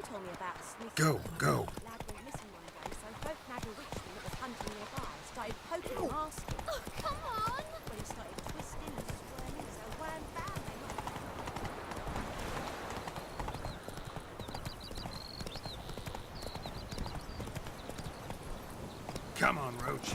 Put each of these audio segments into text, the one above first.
told me about a sneaky Go, go. lad went missing one day, so folk nagged a witchman that was hunting nearby. Started poking and asking. Oh, come on! When he started twisting and squirming, so wham bam, they knocked him. Come on, Roach.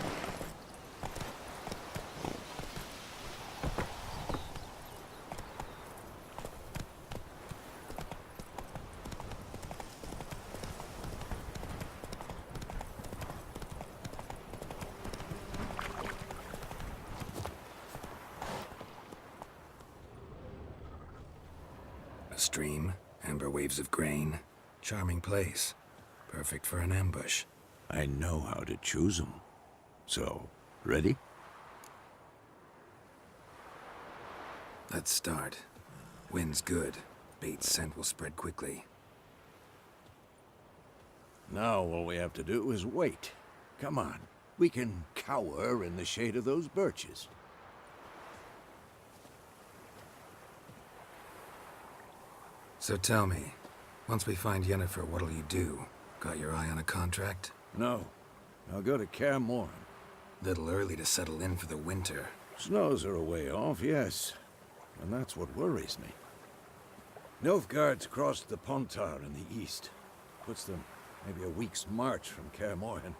A stream, amber waves of grain. Charming place. Perfect for an ambush. I know how to choose them. So, ready? Let's start. Wind's good. Bait's scent will spread quickly. Now all we have to do is wait. Come on. We can cower in the shade of those birches. So tell me, once we find Yennefer, what'll you do? Got your eye on a contract? No. I'll go to Kaer Morhen. Little early to settle in for the winter. Snows are a way off, yes. And that's what worries me. Nilfgaard's crossed the Pontar in the east. Puts them maybe a week's march from Kaer Morhen.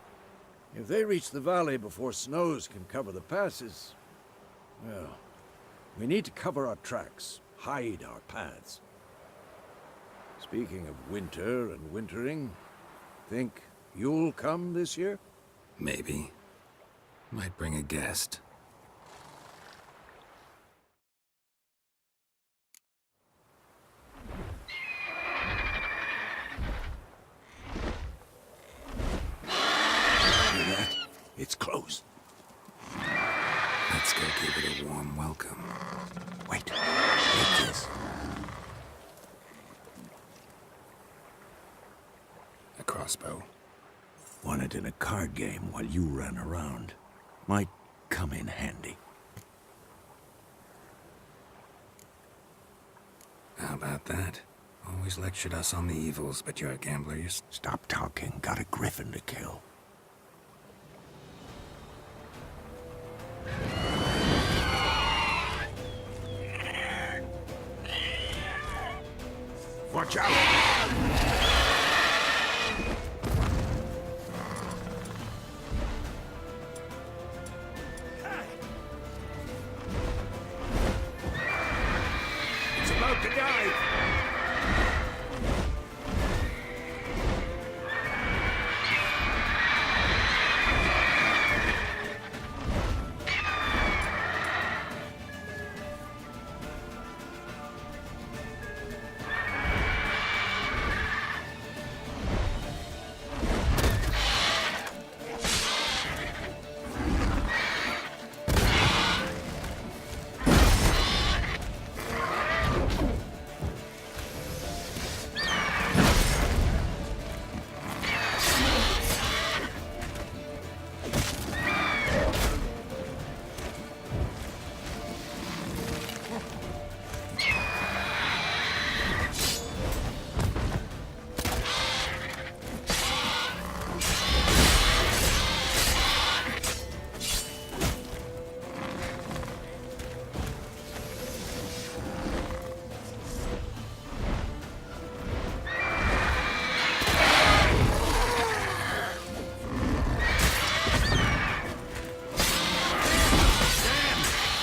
If they reach the valley before snows can cover the passes, well, we need to cover our tracks, hide our paths. Speaking of winter and wintering, think you'll come this year? Maybe. Might bring a guest. Hear that? It's close. Let's go give it a warm welcome. Wait. Take this. A crossbow. Won it in a card game while you ran around. Might come in handy. How about that? Always lectured us on the evils, but you're a gambler, Stop talking. Got a griffin to kill. Watch out! It's about to die!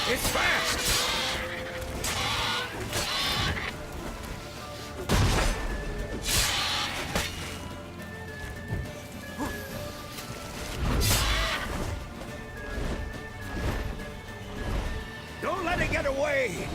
It's fast! Don't let it get away!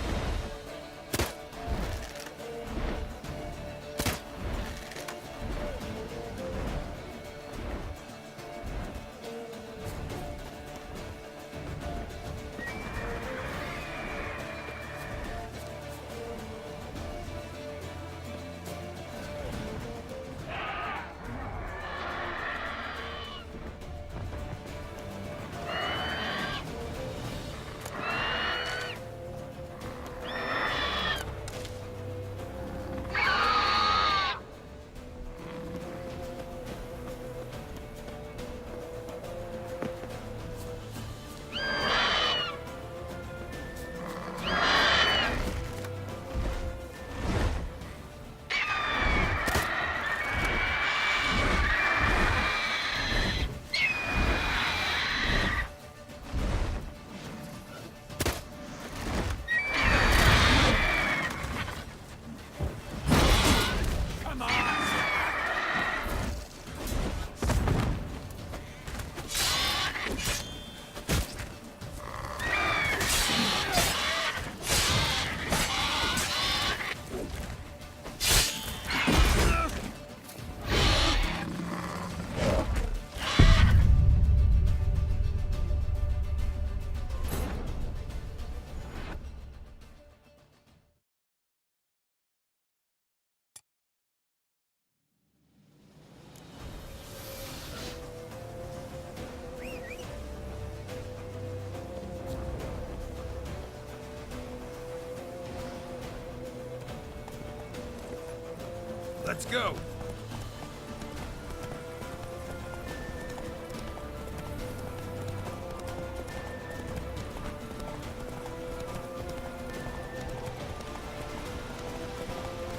Let's go!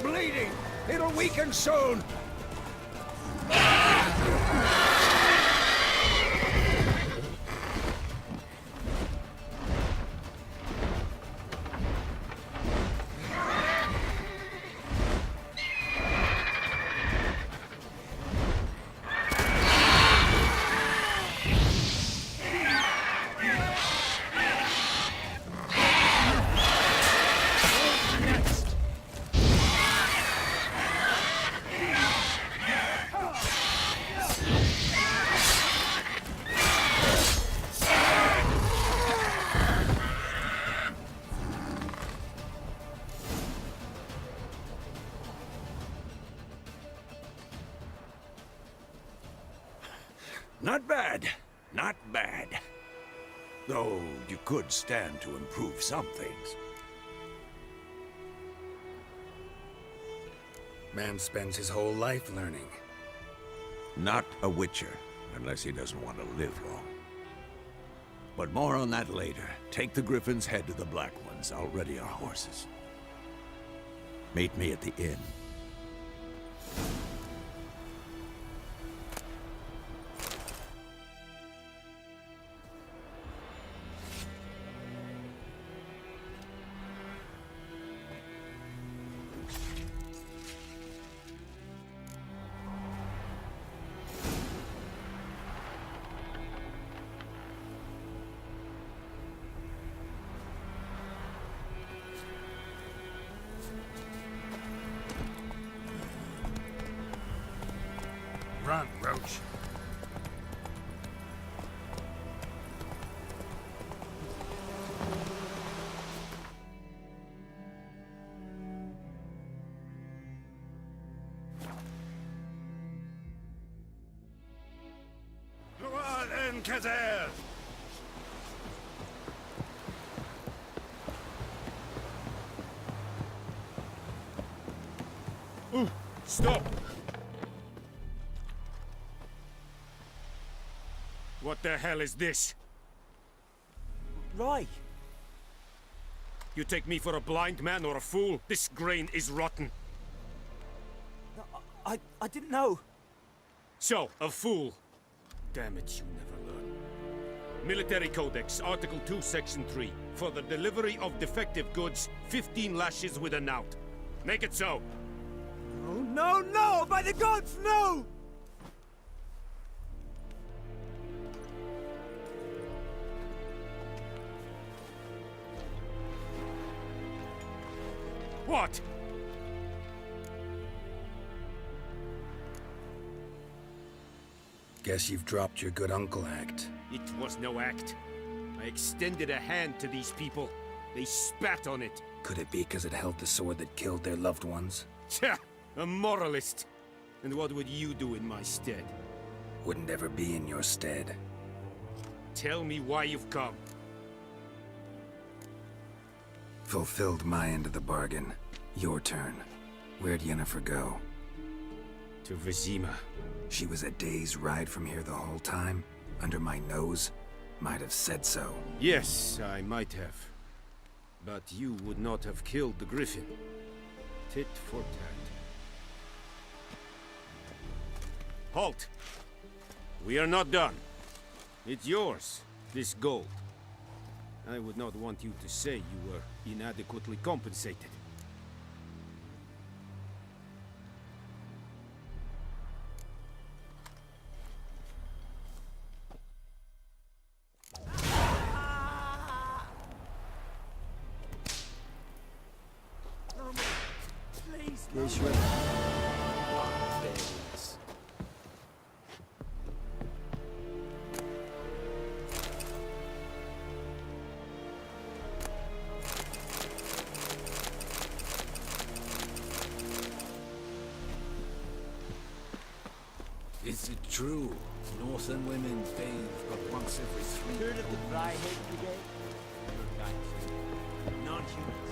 Bleeding! It'll weaken soon! Not bad. Not bad. Though you could stand to improve some things. Man spends his whole life learning. Not a witcher, unless he doesn't want to live long. But more on that later. Take the Griffin's head to the Black Ones. I'll ready our horses. Meet me at the inn. Run, Roach. Stop! What the hell is this? Right. You take me for a blind man or a fool? This grain is rotten. I didn't know. So, a fool. Damn it, you never learn. Military Codex, Article 2, Section 3. For the delivery of defective goods, 15 lashes with a knout. Make it so. Oh, no, no! By the gods, no! What? Guess you've dropped your good uncle act. It was no act. I extended a hand to these people. They spat on it. Could it be because it held the sword that killed their loved ones? Tja, a moralist. And what would you do in my stead? Wouldn't ever be in your stead. Tell me why you've come. Fulfilled my end of the bargain. Your turn. Where'd Yennefer go? To Vizima. She was a day's ride from here the whole time? Under my nose? Might have said so. Yes, I might have. But you would not have killed the Griffin. Tit for tat. Halt! We are not done. It's yours, this gold. I would not want you to say you were inadequately compensated. Yes, you Is it true? Northern women bathe but once every 3 heard of the Dryhead Brigade? Your guys, non-humans.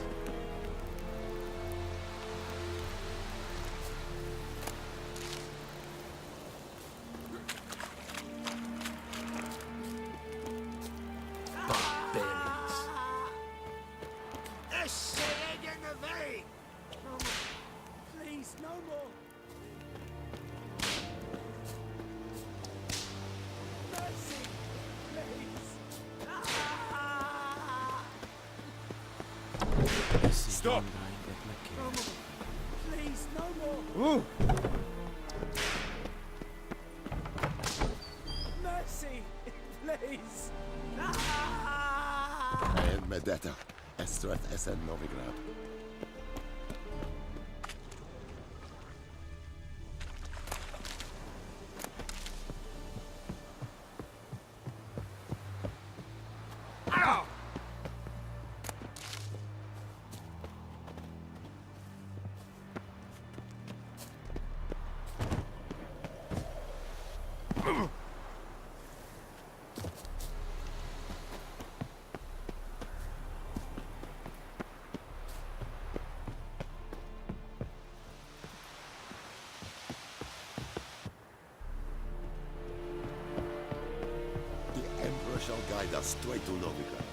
Stop! No more. Please, no more. Mercy, please. En med detta, Estrat SN Novigrad. Shall guide us straight to Novigrad.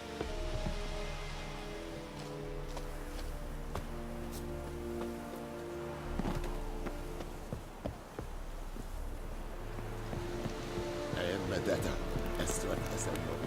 En med detta, Estrat SN Novigrad.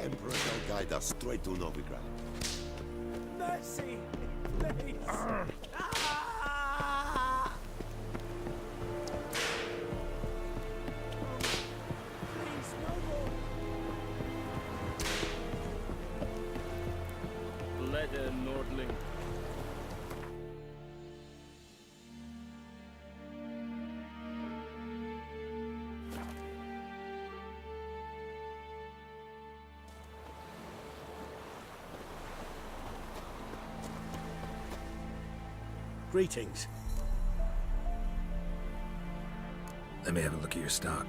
Emperor shall guide us straight to Novigrad. Mercy! Please! Ah! Please, no more! Lede Nordling. Greetings. Let me have a look at your stock.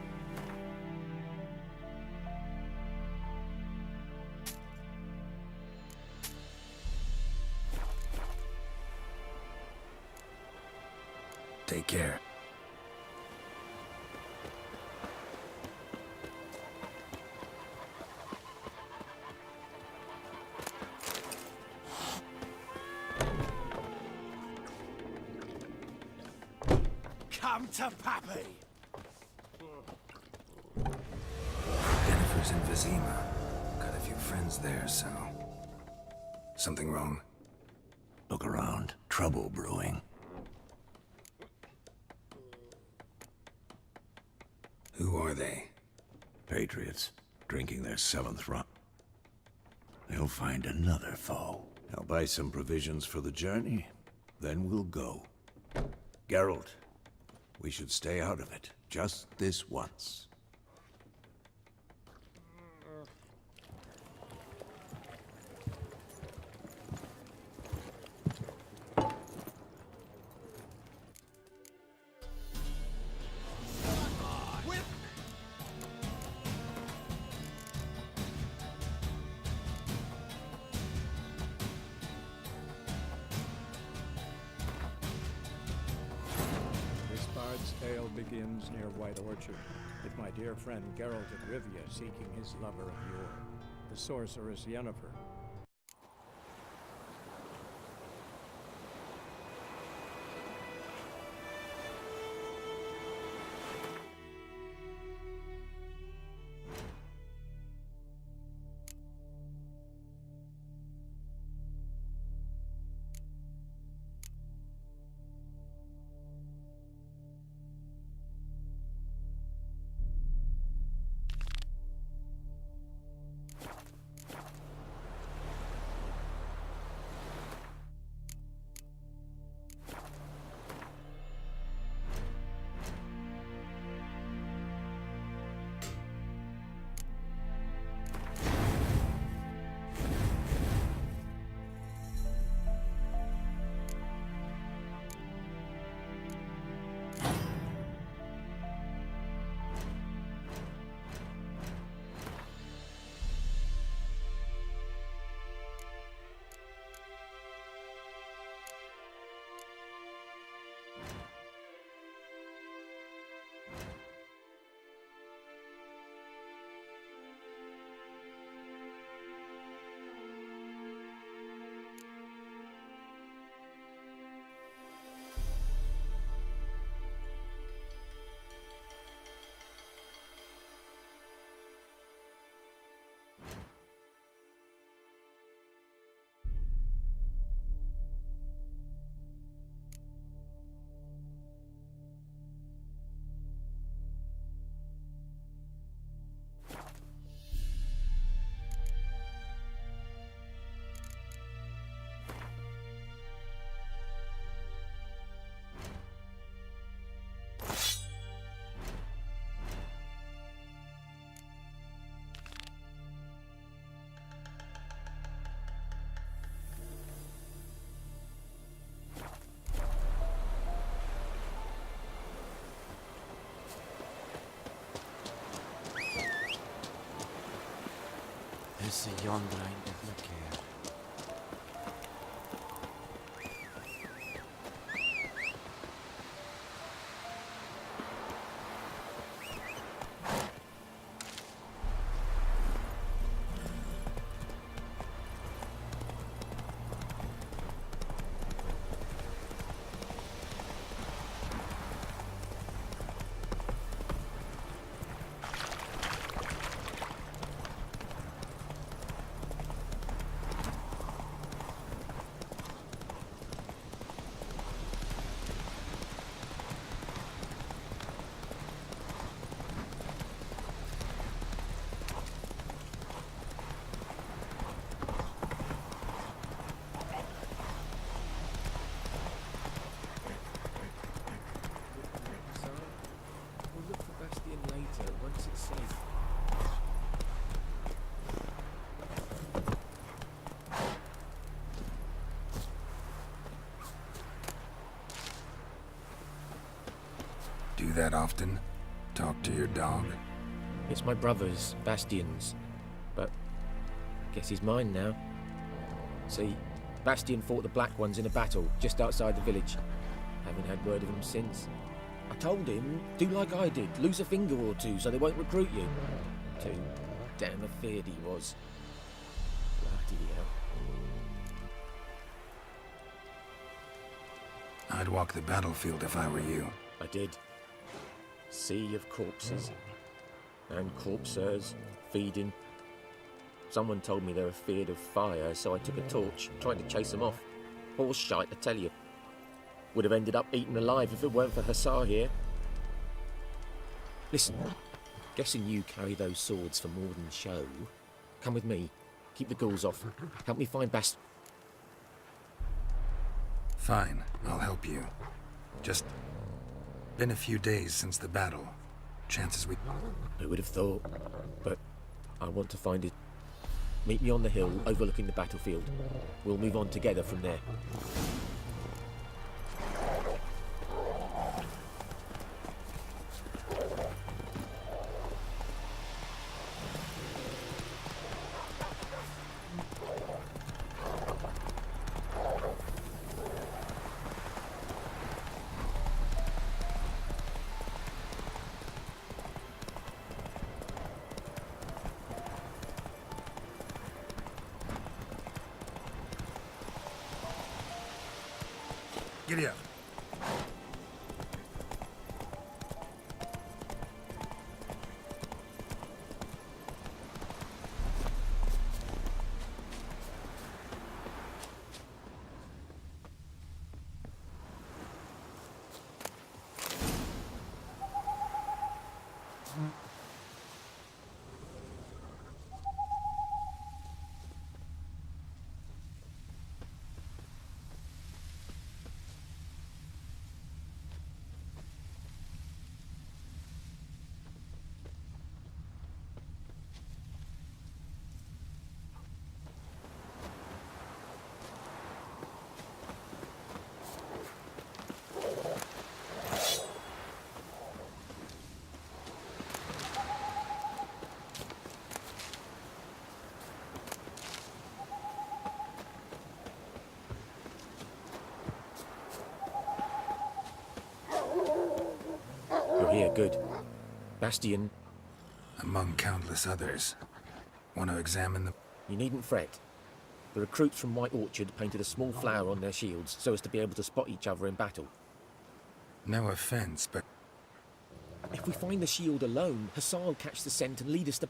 Take care. Come to Pappy! Jennifer's in Vizima. Got a few friends there, so... Something wrong? Look around. Trouble brewing. Who are they? Patriots, drinking their 7th rum. They'll find another foe. I'll buy some provisions for the journey, then we'll go. Geralt, we should stay out of it, just this once. Tale begins near White Orchard, with my dear friend Geralt of Rivia seeking his lover of yore, the sorceress Yennefer. Esse yonder ainda me quer. so once it's safe. Do that often? Talk to your dog? It's my brother's, Bastian's, but guess he's mine now. See, Bastian fought the Black Ones in a battle just outside the village. Haven't had word of him since. I told him, do like I did, lose a finger or two so they won't recruit you. Too damn afeard he was. Bloody hell. I'd walk the battlefield if I were you. I did. Sea of corpses. And corpsers, feeding. Someone told me they were feared of fire, so I took a torch, tried to chase them off. Horse shite, I tell you. Would have ended up eaten alive if it weren't for Hussar here. Listen, guessing you carry those swords for more than show. Come with me. Keep the ghouls off. Help me find Fine, I'll help you. Just been a few days since the battle. Chances we... Who would have thought? But I want to find it. Meet me on the hill overlooking the battlefield. We'll move on together from there. Giddy up. You're here, good. Bastian, Among countless others. Want to examine the... you needn't fret. The recruits from White Orchard painted a small flower on their shields so as to be able to spot each other in battle. No offense, but... If we find the shield alone, Hussar will catch the scent and lead us to...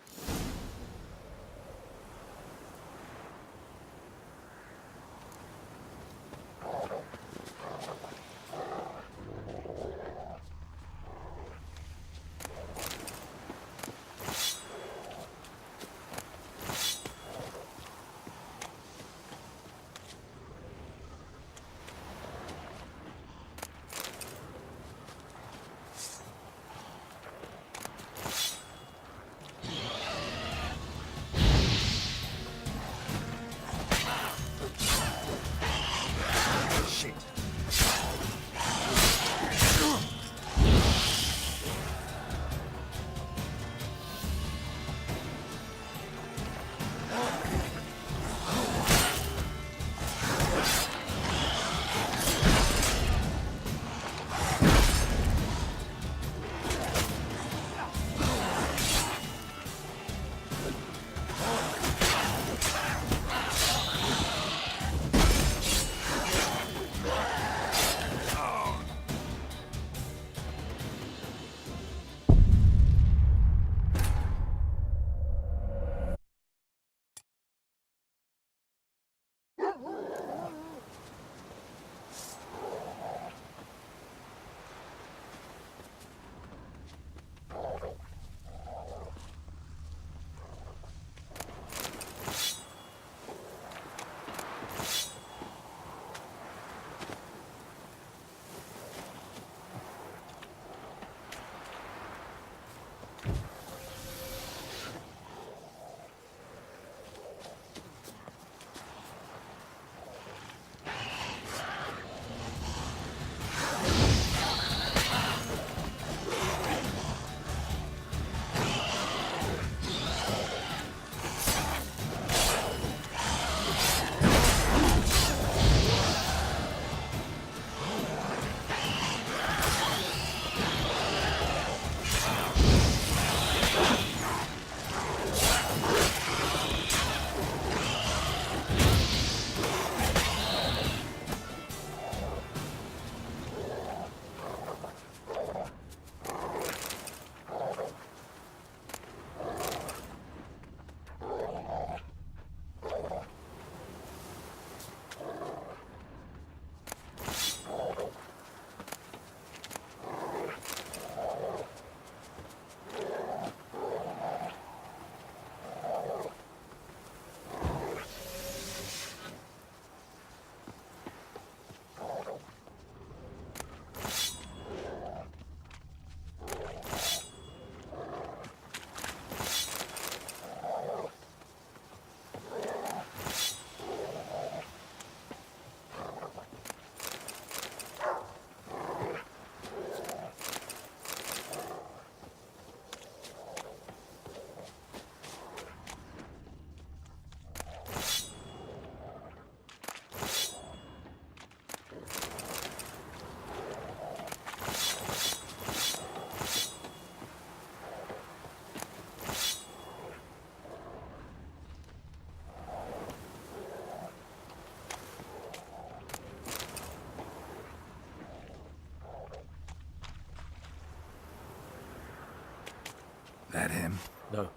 That him? No.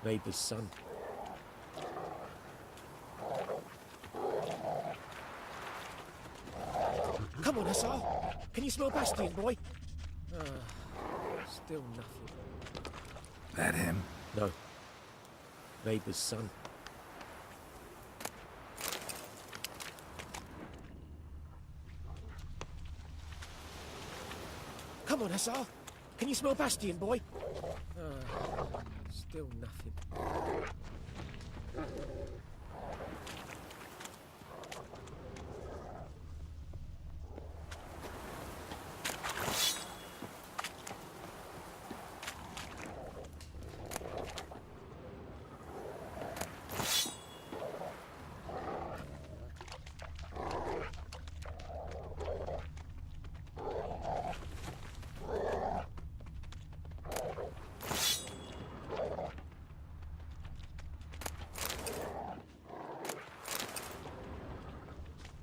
Neighbour's son. Come on, Hussar! Can you smell Bastion, boy? Still nothing. That him? No. Neighbour's son. Come on, Hussar! Can you smell Bastion, boy? Still nothing.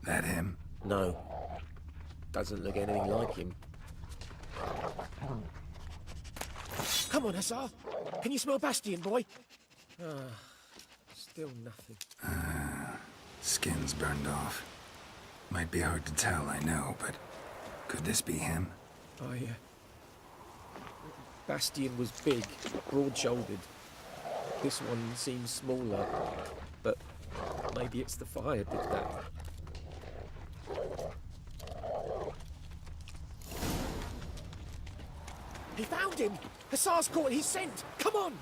That him? No. Doesn't look anything like him. Come on, Hussar! Can you smell Bastion, boy? Still nothing. Skin's burned off. Might be hard to tell, I know, but could this be him? Bastion was big, broad-shouldered. This one seems smaller, but maybe it's the fire did that. He found him! Hussar's caught his scent! Come on!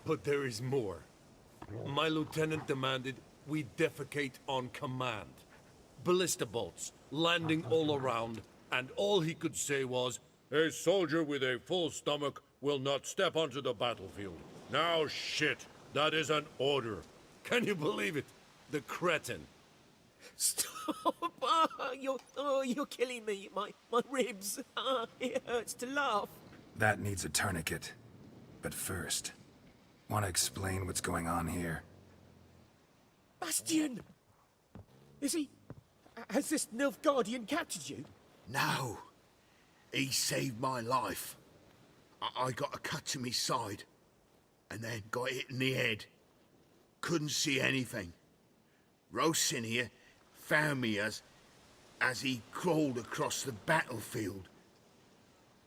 But there is more. My lieutenant demanded we defecate on command. Ballista bolts, landing all around, and all he could say was, "A soldier with a full stomach will not step onto the battlefield." Now shit, that is an order. Can you believe it? The cretin. Stop! You're killing me. My ribs. It hurts to laugh. That needs a tourniquet. But first, want to explain what's going on here? Bastion! Is he... Has this Nilfgaardian captured you? No. He saved my life. I got a cut to my side, and then got hit in the head. Couldn't see anything. Rosinia found me as he crawled across the battlefield.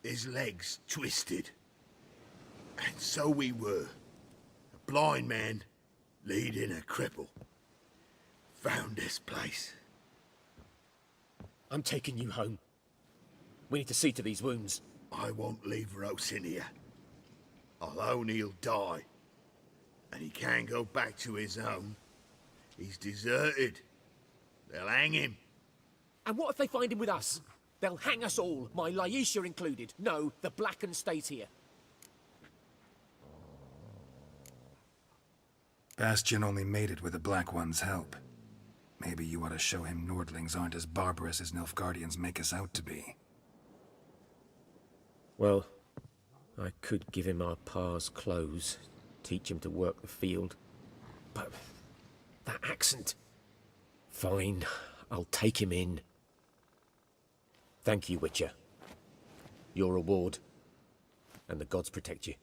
His legs twisted. And so we were. A blind man leading a cripple. Found this place. I'm taking you home. We need to see to these wounds. I won't leave Rosinia. I'll own he'll die. And he can't go back to his own. He's deserted. They'll hang him. And what if they find him with us? They'll hang us all, my Laisha included. No, the Blacken stays here. Bastion only made it with the Black One's help. Maybe you ought to show him Nordlings aren't as barbarous as Nilfgaardians make us out to be. Well, I could give him our pa's clothes, teach him to work the field. But that accent... Fine, I'll take him in. Thank you, Witcher. Your reward. And the gods protect you.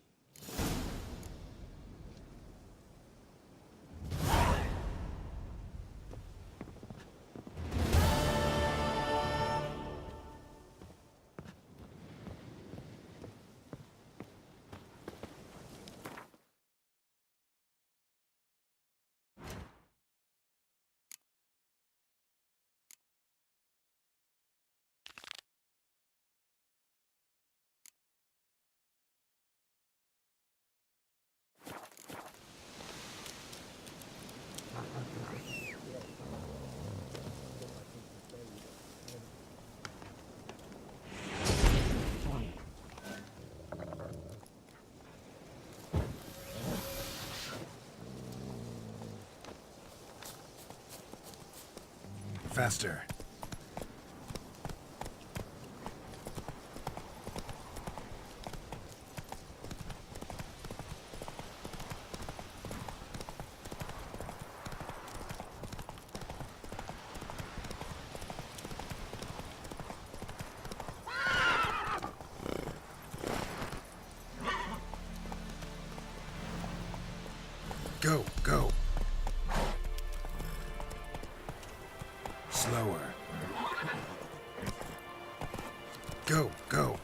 Faster. Go, go. Slower. Go, go.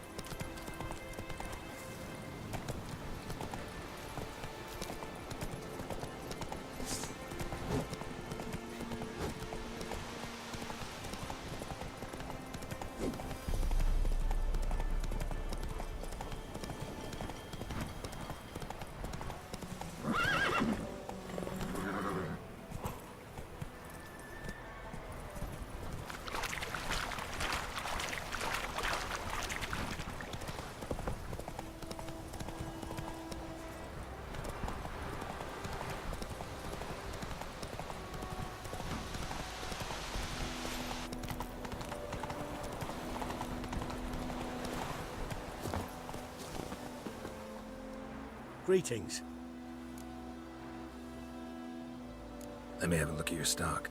Greetings. Let me have a look at your stock.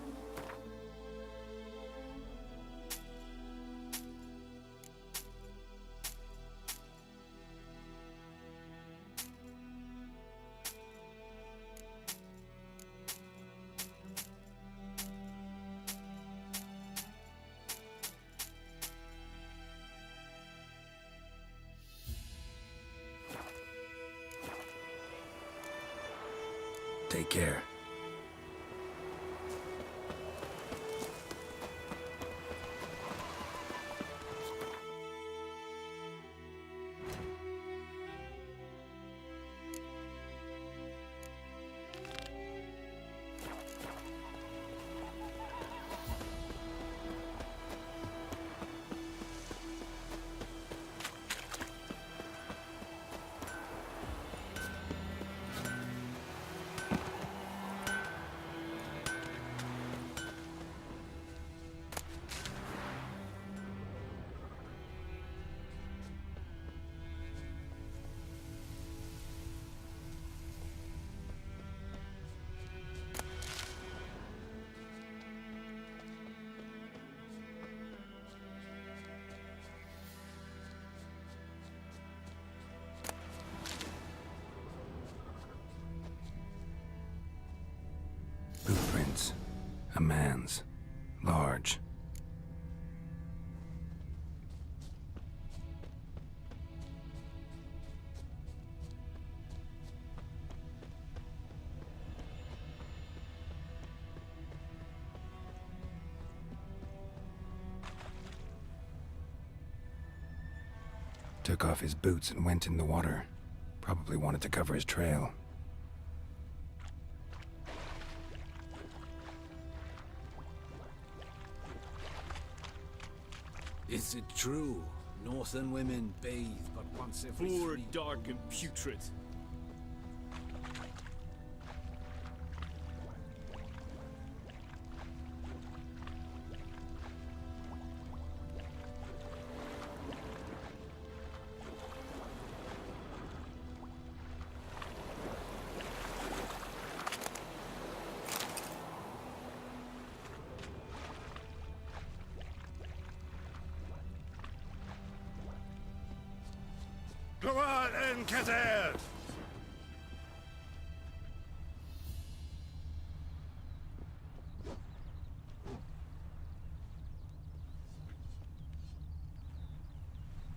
Take care. Footprints. A man's. Large. Took off his boots and went in the water. Probably wanted to cover his trail. Is it true? Northern women bathe but once every Poor, 3 dark, and putrid.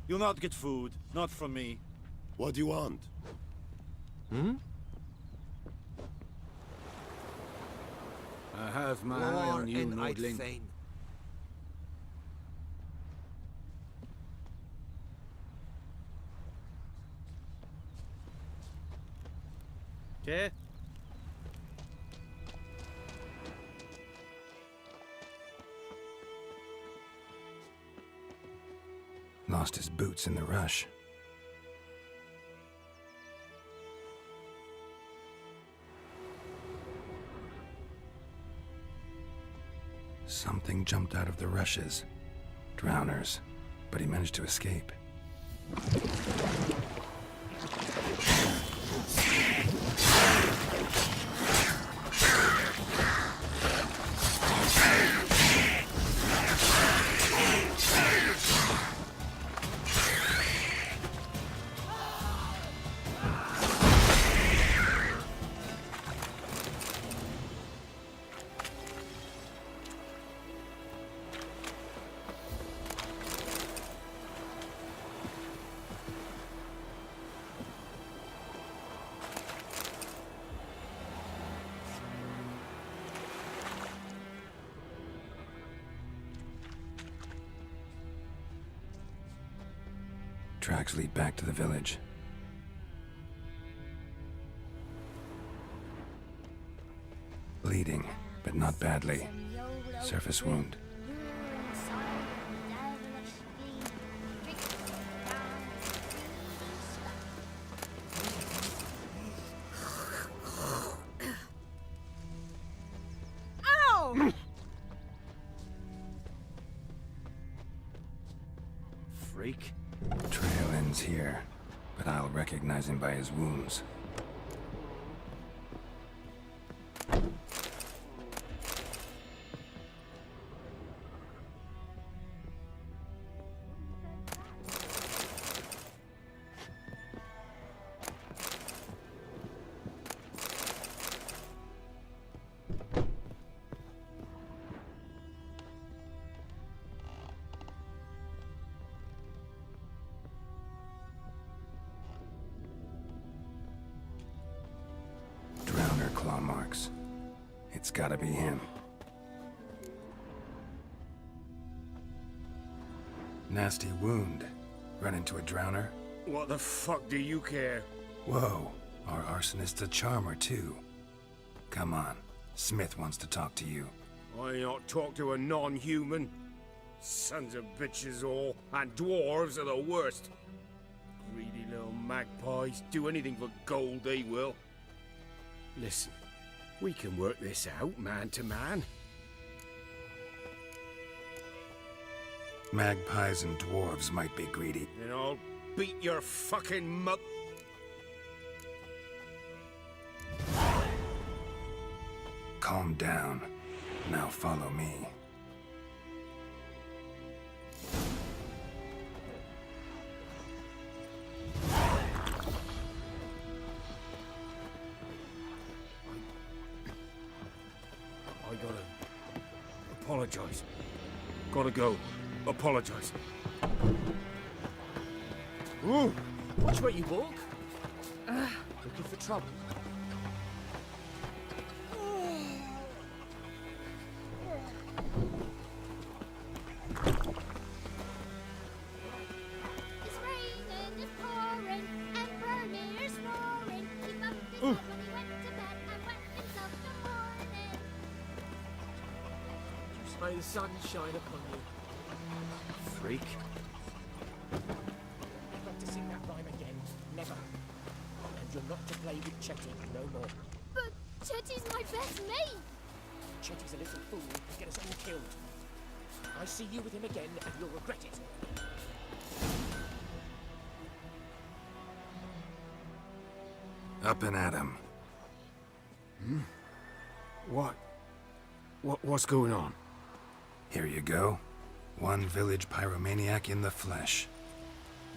You'll not get food, not from me. What do you want? I have my eye on you, Nordling. Okay? Lost his boots in the rush. Something jumped out of the rushes. Drowners. But he managed to escape. Tracks lead back to the village. Bleeding, but not badly. Surface wound. Ow! Freak. Trail ends here, but I'll recognize him by his wounds. Claw marks. It's gotta be him. Nasty wound. Run into a drowner? What the fuck do you care? Whoa, our arsonist's a charmer too. Come on, Smith wants to talk to you. I not talk to a non-human. Sons of bitches all, and dwarves are the worst. Greedy little magpies, do anything for gold they will. Listen, we can work this out, man to man. Magpies and dwarves might be greedy. Then I'll beat your fucking mug. Calm down. Now follow me. I gotta apologize. Gotta go. Apologize. Ooh! Watch where you walk. Looking for trouble. It's raining, it's pouring, and Bernie is snoring. He bumped his head when he went to bed and wet himself the morning. Just may the sun shine upon you. Freak. Never to sing that rhyme again. Never. And you're not to play with Chetty no more. But Chetty's my best mate. Chetty's a little fool who'll get us all killed. I see you with him again and you'll regret it. Up and at him. What's going on? Here you go. One village pyromaniac in the flesh.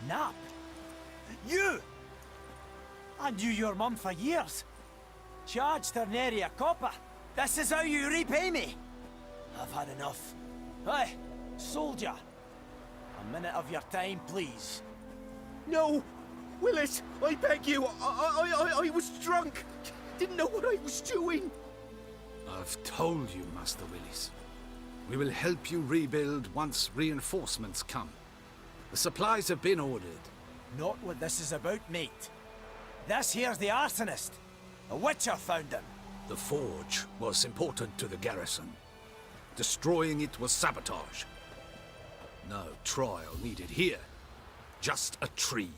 Nap? You! I knew your mum for years. Charged her nary a copper. This is how you repay me. I've had enough. Hey, soldier. A minute of your time, please. No! Willis, I beg you! I was drunk! Didn't know what I was doing! I've told you, Master Willis. We will help you rebuild once reinforcements come. The supplies have been ordered. Not what this is about, mate. This here's the arsonist. A witcher found him. The forge was important to the garrison. Destroying it was sabotage. No trial needed here. Just a tree.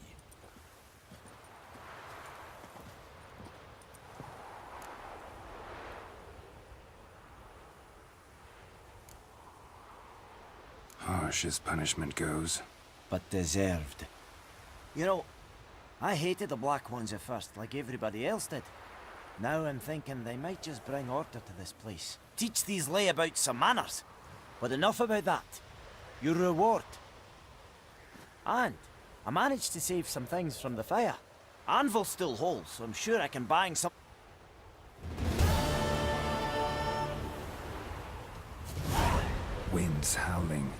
Harsh as punishment goes. But deserved. You know, I hated the Black Ones at first, like everybody else did. Now I'm thinking they might just bring order to this place. Teach these layabouts some manners. But enough about that. Your reward. And I managed to save some things from the fire. Anvil still holds, so I'm sure I can bang some... Winds howling.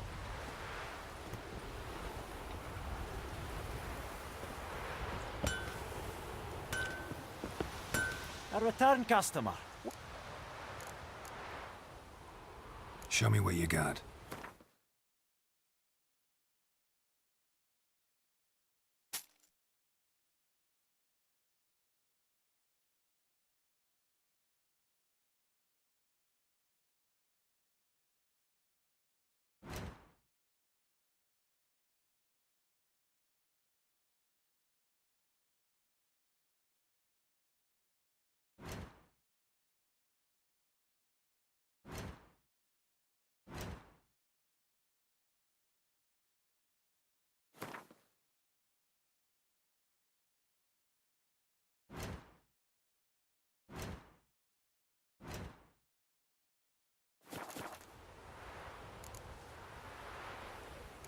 A return customer. Show me what you got.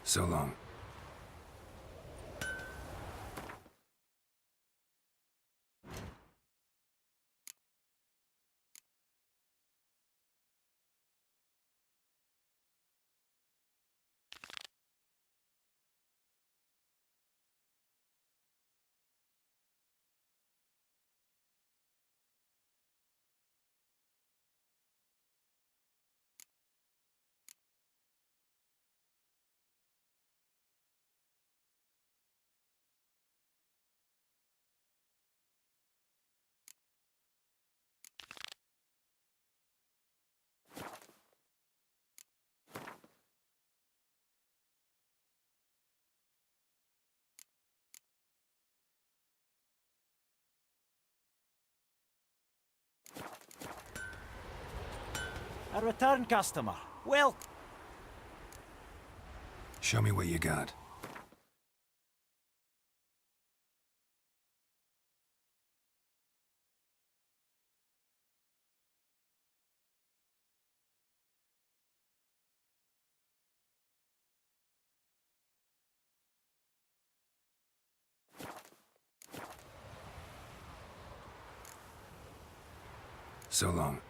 So long. A return customer. Well... Show me what you got. So long.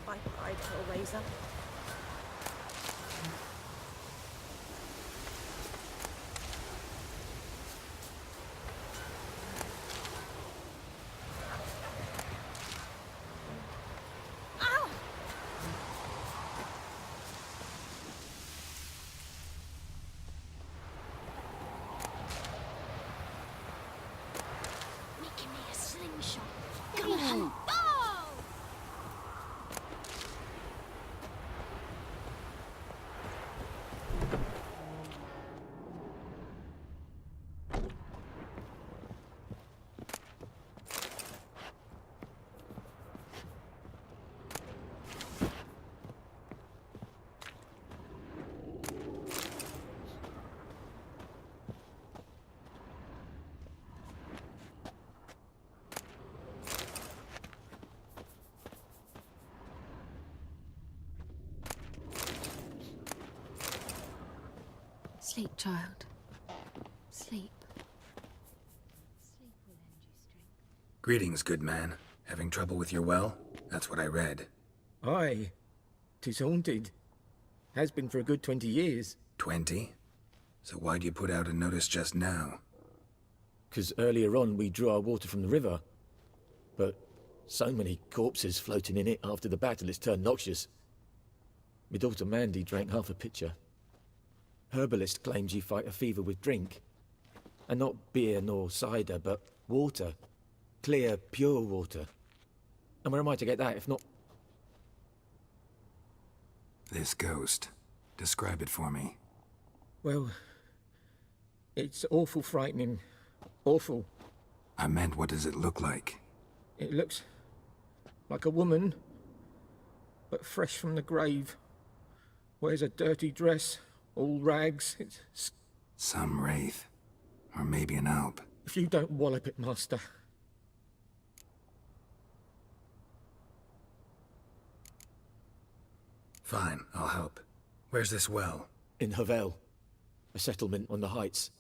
By pride, Hellraiser. Making me a slingshot. Come on. Oh! Sleep, child. Sleep. Sleep will lend you strength. Greetings, good man. Having trouble with your well? That's what I read. Aye. 'Tis haunted. Has been for a good 20 years. 20? So why'd you put out a notice just now? 'Cause earlier on we drew our water from the river. But so many corpses floating in it after the battle it's turned noxious. My daughter Mandy drank half a pitcher. Herbalist claims you fight a fever with drink. And not beer nor cider, but water. Clear, pure water. And where am I to get that, if not... This ghost. Describe it for me. Well... it's awful frightening. Awful. I meant, what does it look like? It looks... like a woman, but fresh from the grave. Wears a dirty dress, all rags. It's... Some wraith. Or maybe an alp. If you don't wallop it, Master. Fine, I'll help. Where's this well? In Havel. A settlement on the heights.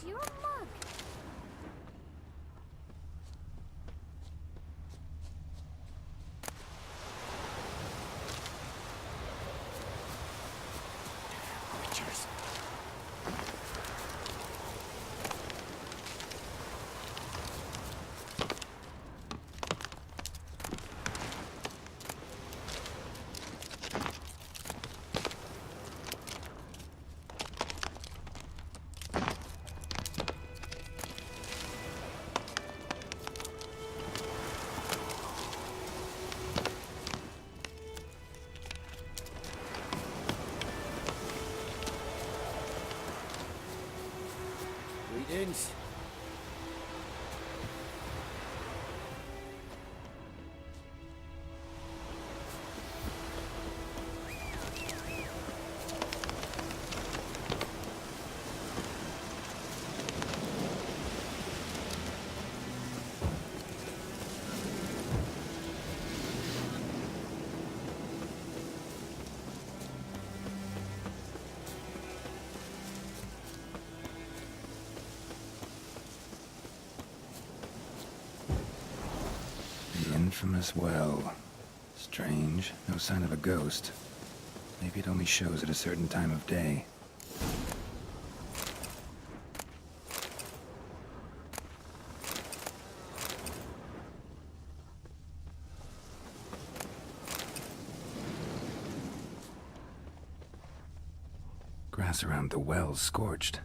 To your mug. Cheers. Greetings. Infamous well. Strange. No sign of a ghost. Maybe it only shows at a certain time of day. Grass around the well's scorched.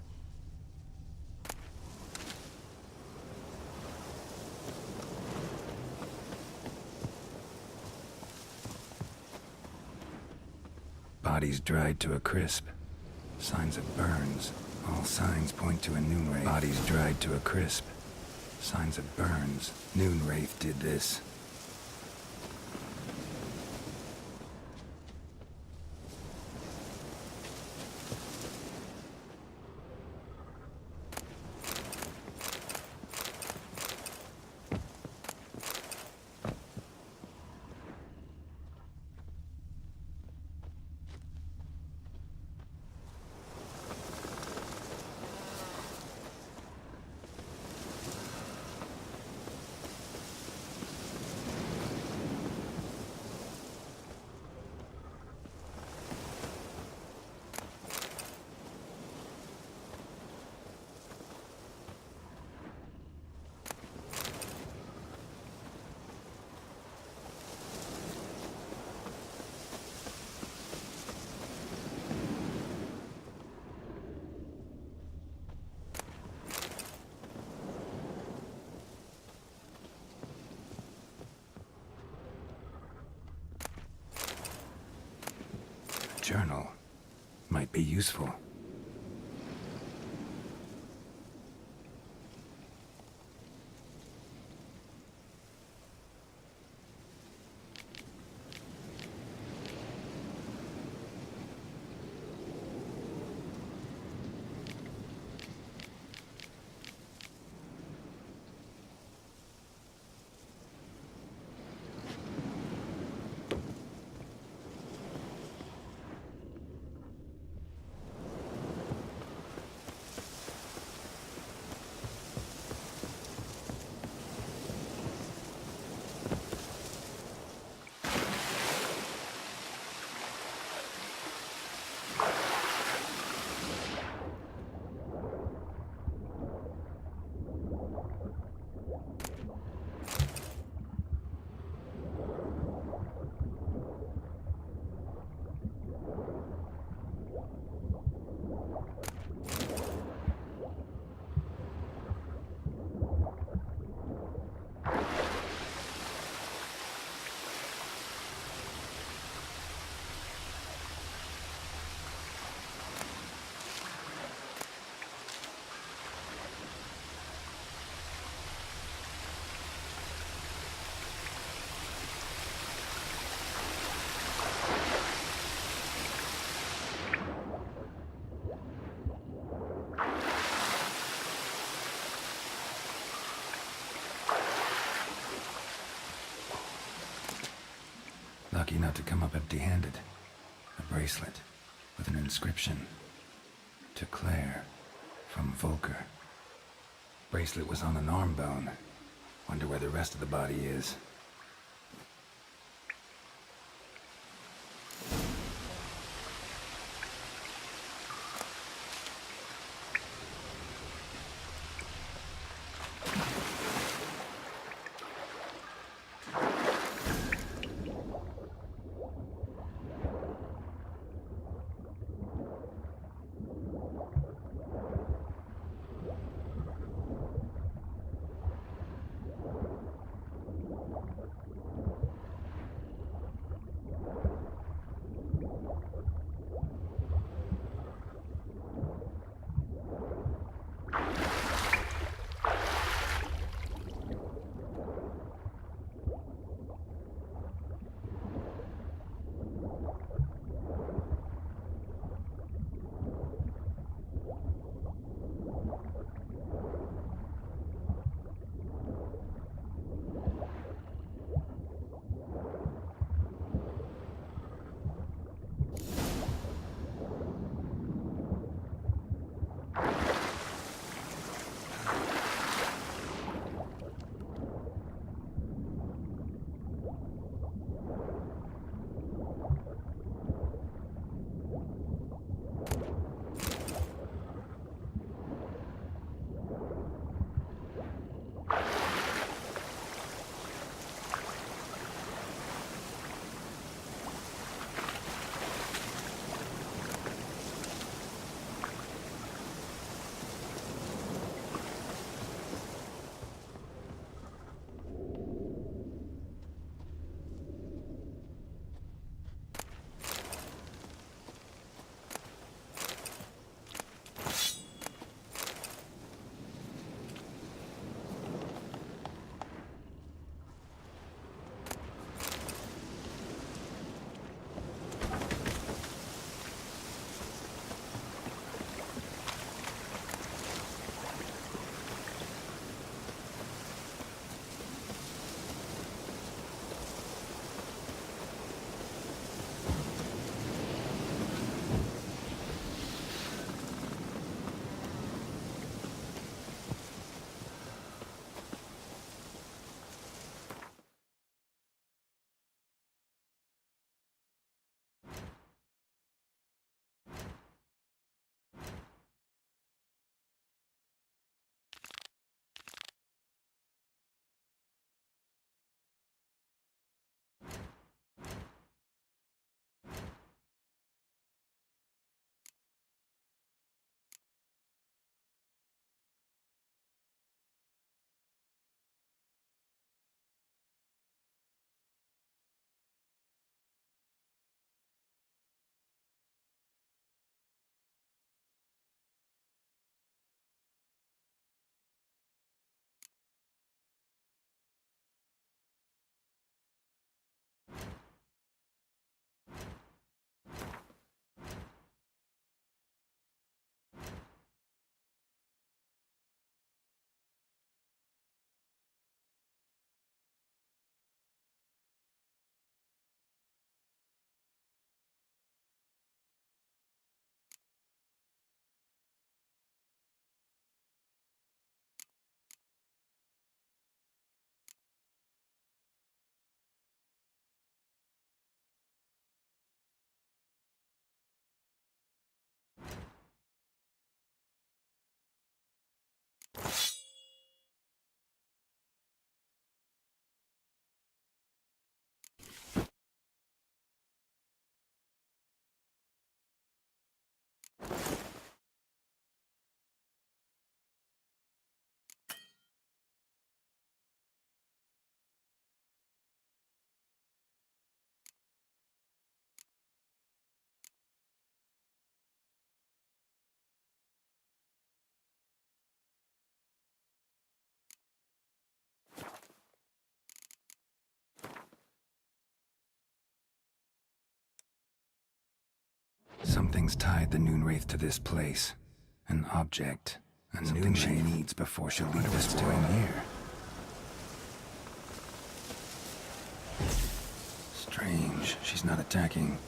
Bodies dried to a crisp. Signs of burns. All signs point to a noon wraith. Bodies dried to a crisp. Signs of burns. Noon wraith did this. Journal might be useful. about to come up empty-handed. A bracelet with an inscription. To Claire, from Volker. Bracelet was on an arm bone. Wonder where the rest of the body is. Something's tied the Noonwraith to this place. An object. Something she needs before she'll leave this doing here. Strange. Strange, she's not attacking.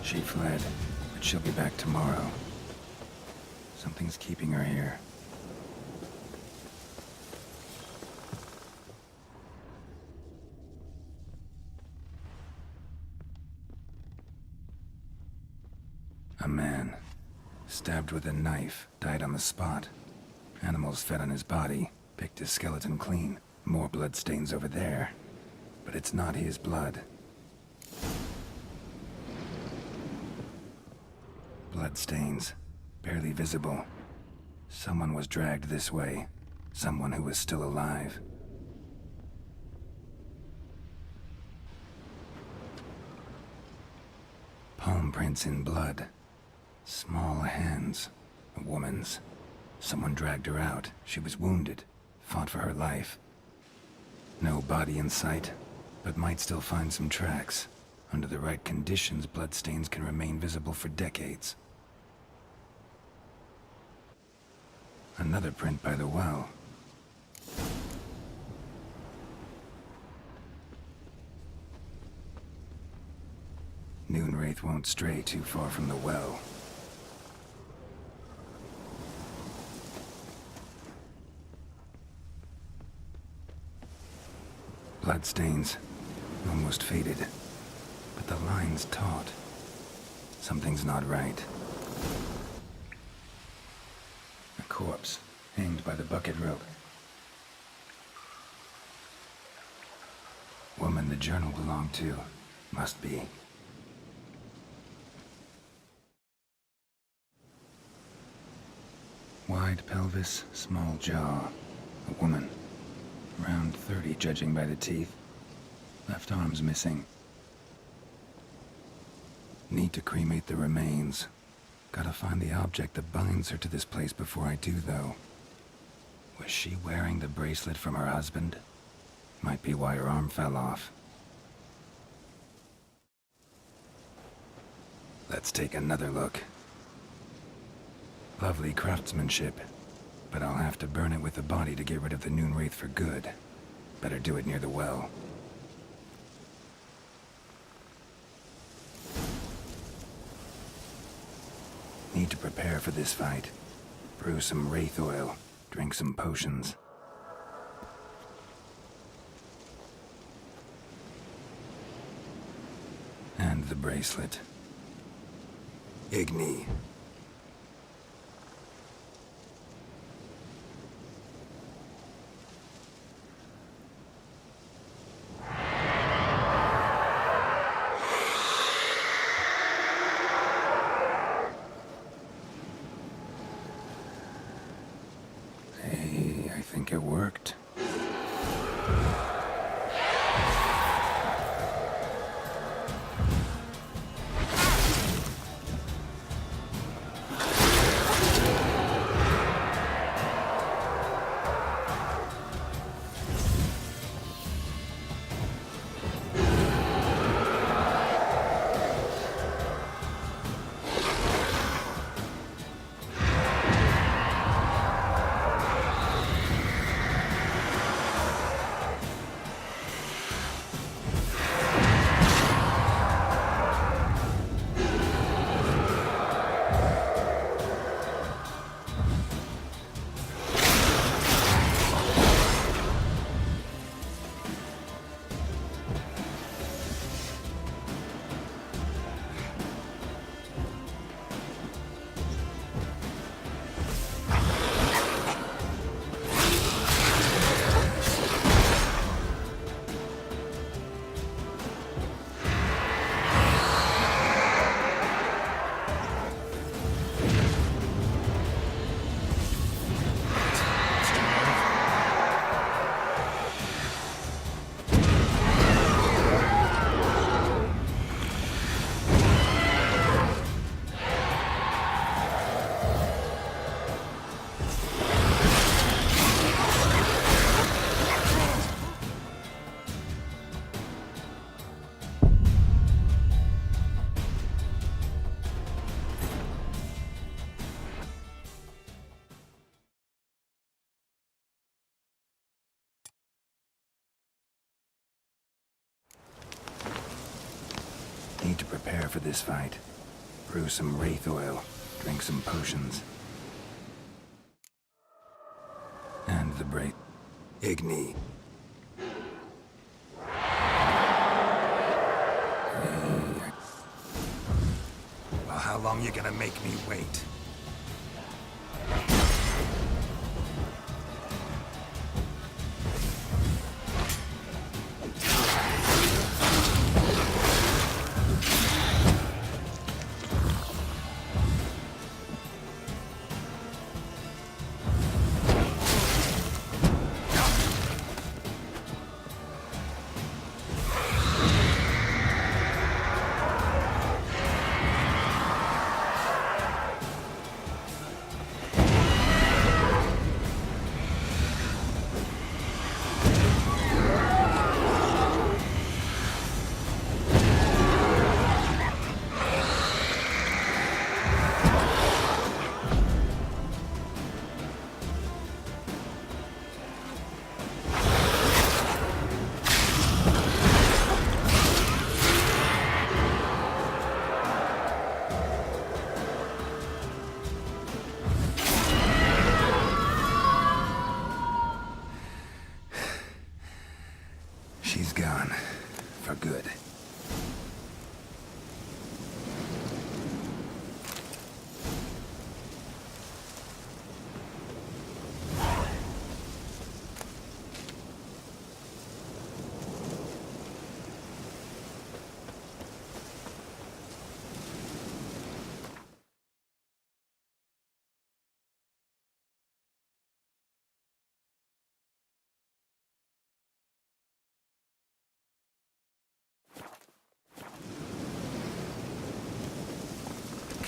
She fled, but she'll be back tomorrow. Something's keeping her here. A man, stabbed with a knife, died on the spot. Animals fed on his body, picked his skeleton clean. More bloodstains over there. But it's not his blood. Bloodstains, barely visible. Someone was dragged this way. Someone who was still alive. Palm prints in blood. Small hands. A woman's. Someone dragged her out. She was wounded. Fought for her life. No body in sight, but might still find some tracks. Under the right conditions, bloodstains can remain visible for decades. Another print by the well. Noonwraith won't stray too far from the well. Bloodstains, almost faded, but the line's taut. Something's not right. A corpse, hanged by the bucket rope. Woman the journal belonged to, must be. Wide pelvis, small jaw. A woman. Around 30, judging by the teeth. Left arm's missing. Need to cremate the remains. Gotta find the object that binds her to this place before I do, though. Was she wearing the bracelet from her husband? Might be why her arm fell off. Let's take another look. Lovely craftsmanship, but I'll have to burn it with the body to get rid of the Noonwraith for good. Better do it near the well. Need to prepare for this fight. Brew some wraith oil, drink some potions. And the bracelet. Igni. I think it worked. need to prepare for this fight. Brew some wraith oil, drink some potions. And the break. Igni. Well, how long you gonna make me wait? She's gone. For good.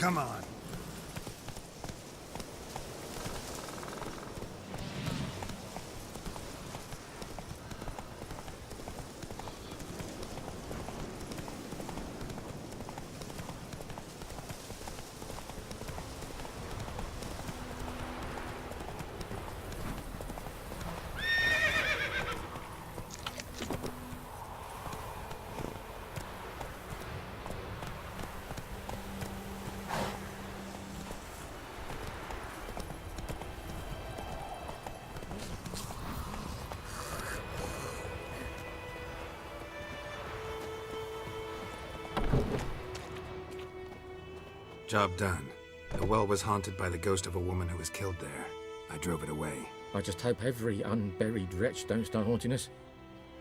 Come on. Job done. The well was haunted by the ghost of a woman who was killed there. I drove it away. I just hope every unburied wretch don't start haunting us.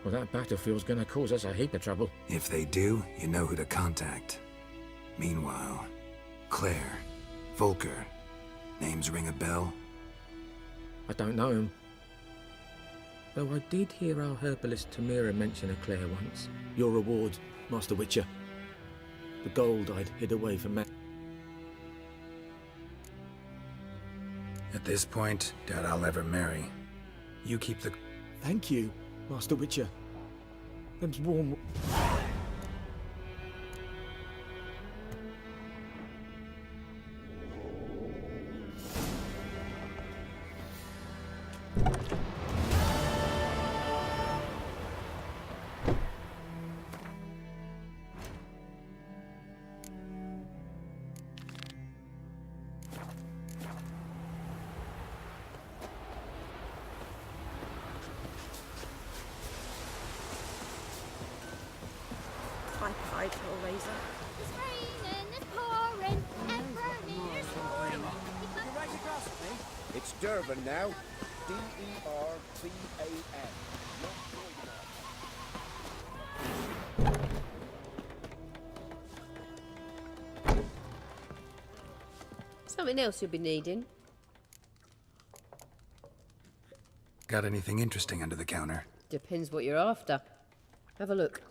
Well, that battlefield's gonna cause us a heap of trouble. If they do, you know who to contact. Meanwhile, Claire, Volker, names ring a bell? I don't know him. Though I did hear our herbalist Tamira mention a Claire once. Your reward, Master Witcher. The gold I'd hid away from Matt. At this point, doubt I'll ever marry. You keep the... Thank you, Master Witcher. Them's warm... It's raining, it's pouring, and burning, it's pouring. You right across with me? It's Durban now. D-E-R-B-A-N. Not Something else you'll be needing? Got anything interesting under the counter? Depends what you're after. Have a look.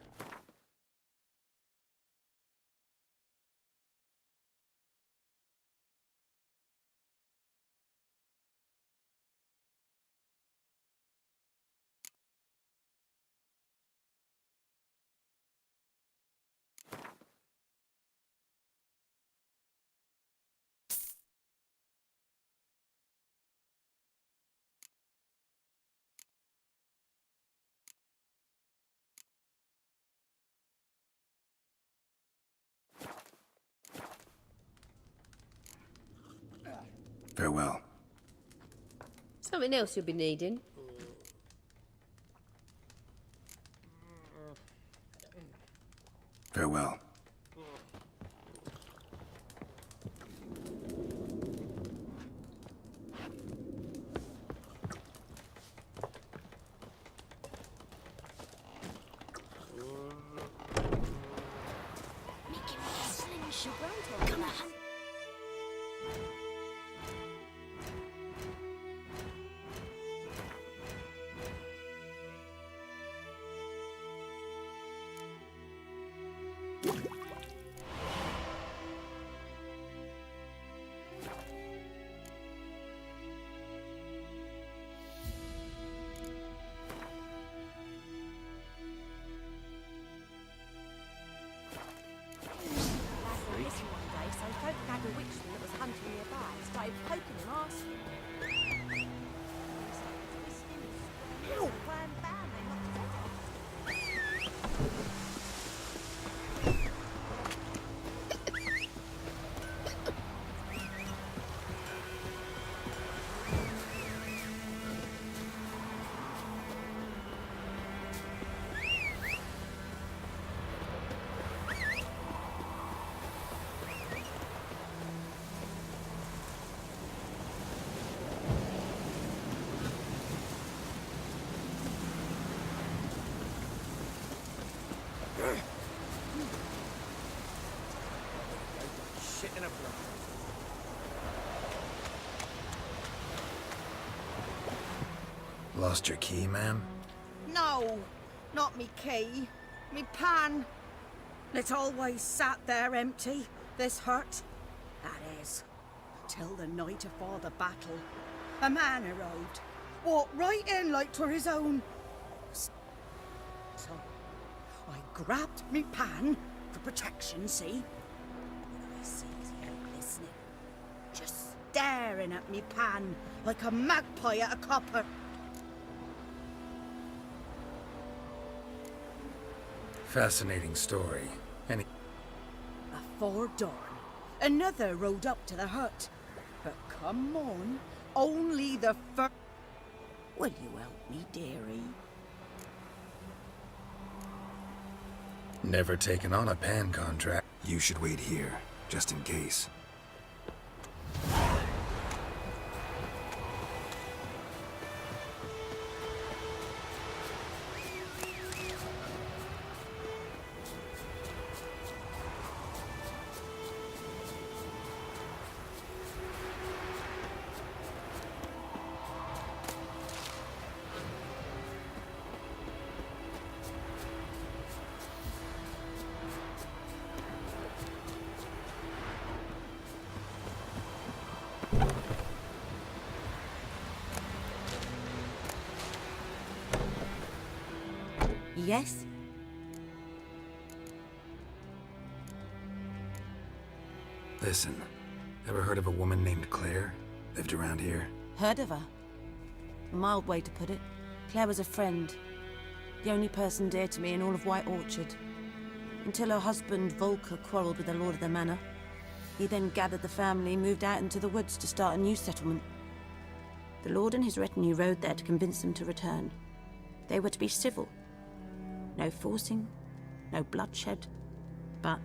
Farewell. Something else you'll be needing. Farewell. Shit in a block. Lost your key, ma'am? No, not me key. Me pan. It always sat there empty, this hut. That is, till the night afore the battle. A man arrived, walked right in like 'twere his own. So, I grabbed me pan for protection, see? But I sees he ain't listening. Just staring at me pan like a magpie at a copper. Fascinating story. Afore dawn, another rode up to the hut. But come on, only the first. Will you help me, dearie? Never taken on a pan contract. You should wait here, just in case. Yes? Listen, ever heard of a woman named Claire? Lived around here? Heard of her? A mild way to put it. Claire was a friend. The only person dear to me in all of White Orchard. Until her husband, Volker, quarrelled with the lord of the manor. He then gathered the family, moved out into the woods to start a new settlement. The lord and his retinue rode there to convince them to return. They were to be civil. No forcing, no bloodshed, but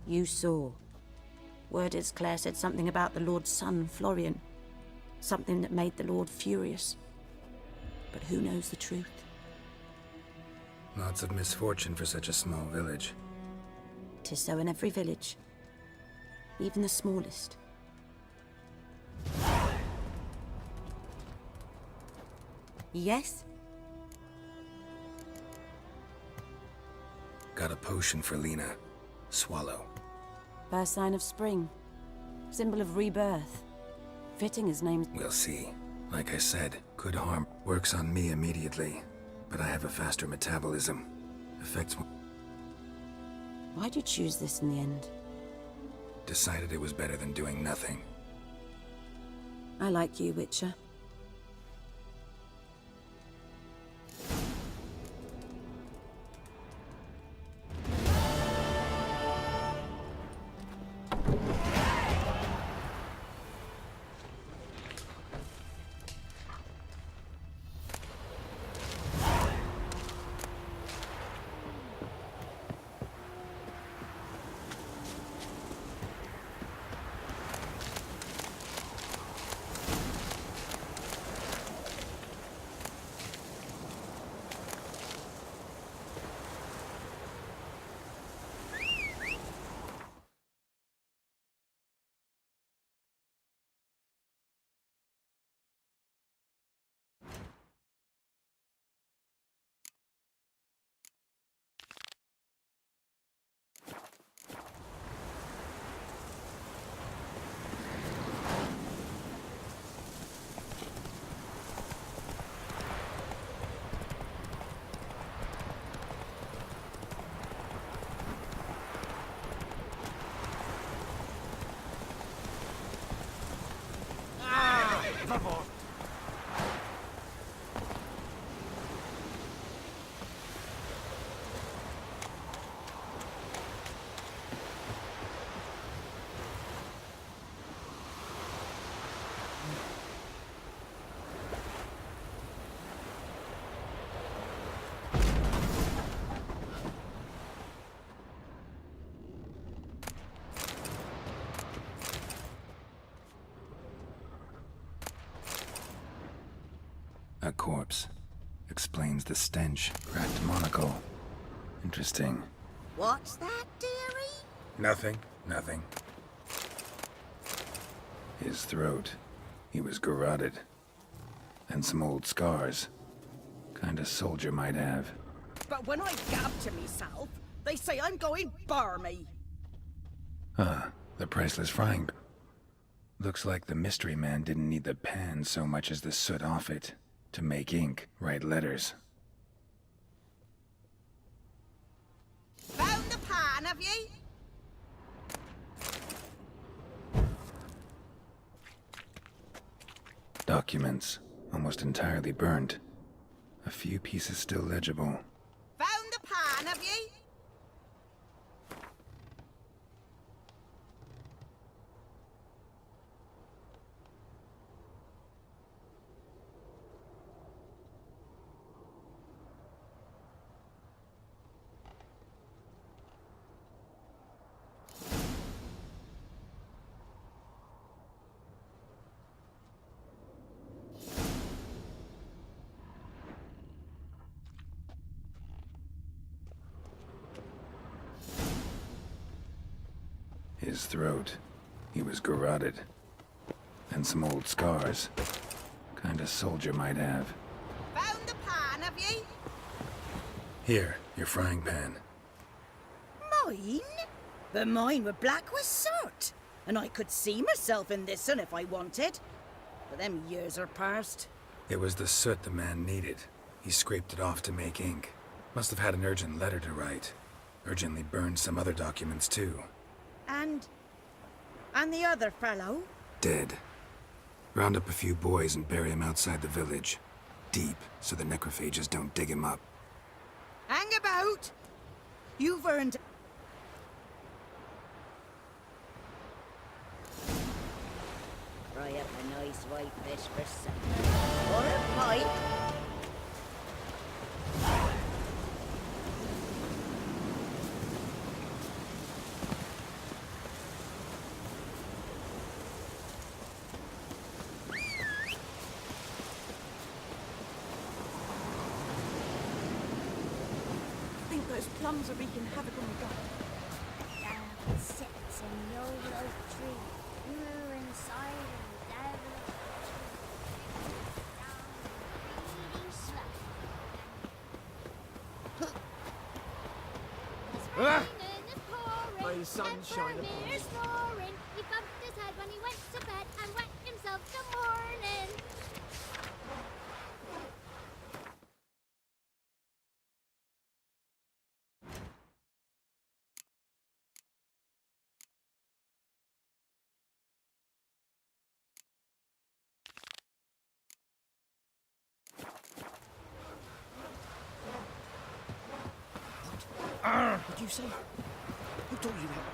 you saw. Word is Claire said something about the Lord's son, Florian. Something that made the Lord furious. But who knows the truth? Lots of misfortune for such a small village. 'Tis so in every village. Even the smallest. Yes? Got a potion for Lena. Swallow. First sign of spring. Symbol of rebirth. Fitting his name. We'll see. Like I said, could harm. Works on me immediately, but I have a faster metabolism. Affects. Why'd you choose this in the end? Decided it was better than doing nothing. I like you, Witcher. A corpse. Explains the stench. Cracked monocle. Interesting. What's that, dearie? Nothing. His throat. He was garroted. And some old scars. Kind of soldier might have. But when I gab to myself, they say I'm going barmy. The priceless frying. Looks like the mystery man didn't need the pan so much as the soot off it. To make ink, write letters. Found the pan, have ye? Documents, almost entirely burnt. A few pieces still legible. Found the pan, have ye? His throat. He was garroted. And some old scars. Kind of soldier might have. Found the pan, have ye? Here, your frying pan. Mine? But mine were black with soot. And I could see myself in this one if I wanted. But them years are past. It was the soot the man needed. He scraped it off to make ink. Must have had an urgent letter to write. Urgently burned some other documents too. And the other fellow? Dead. Round up a few boys and bury him outside the village. Deep, so the necrophages don't dig him up. Hang about! You've earned... Fry up a nice white fish for supper. Or a pipe. Those plums are wreaking havoc on the garden. Down sits in the old oak tree. You inside and down the tree. Down the May sunshine upon you. snoring. He bumped his head when he went to bed and wet himself till morning. What'd you say? Who taught you that?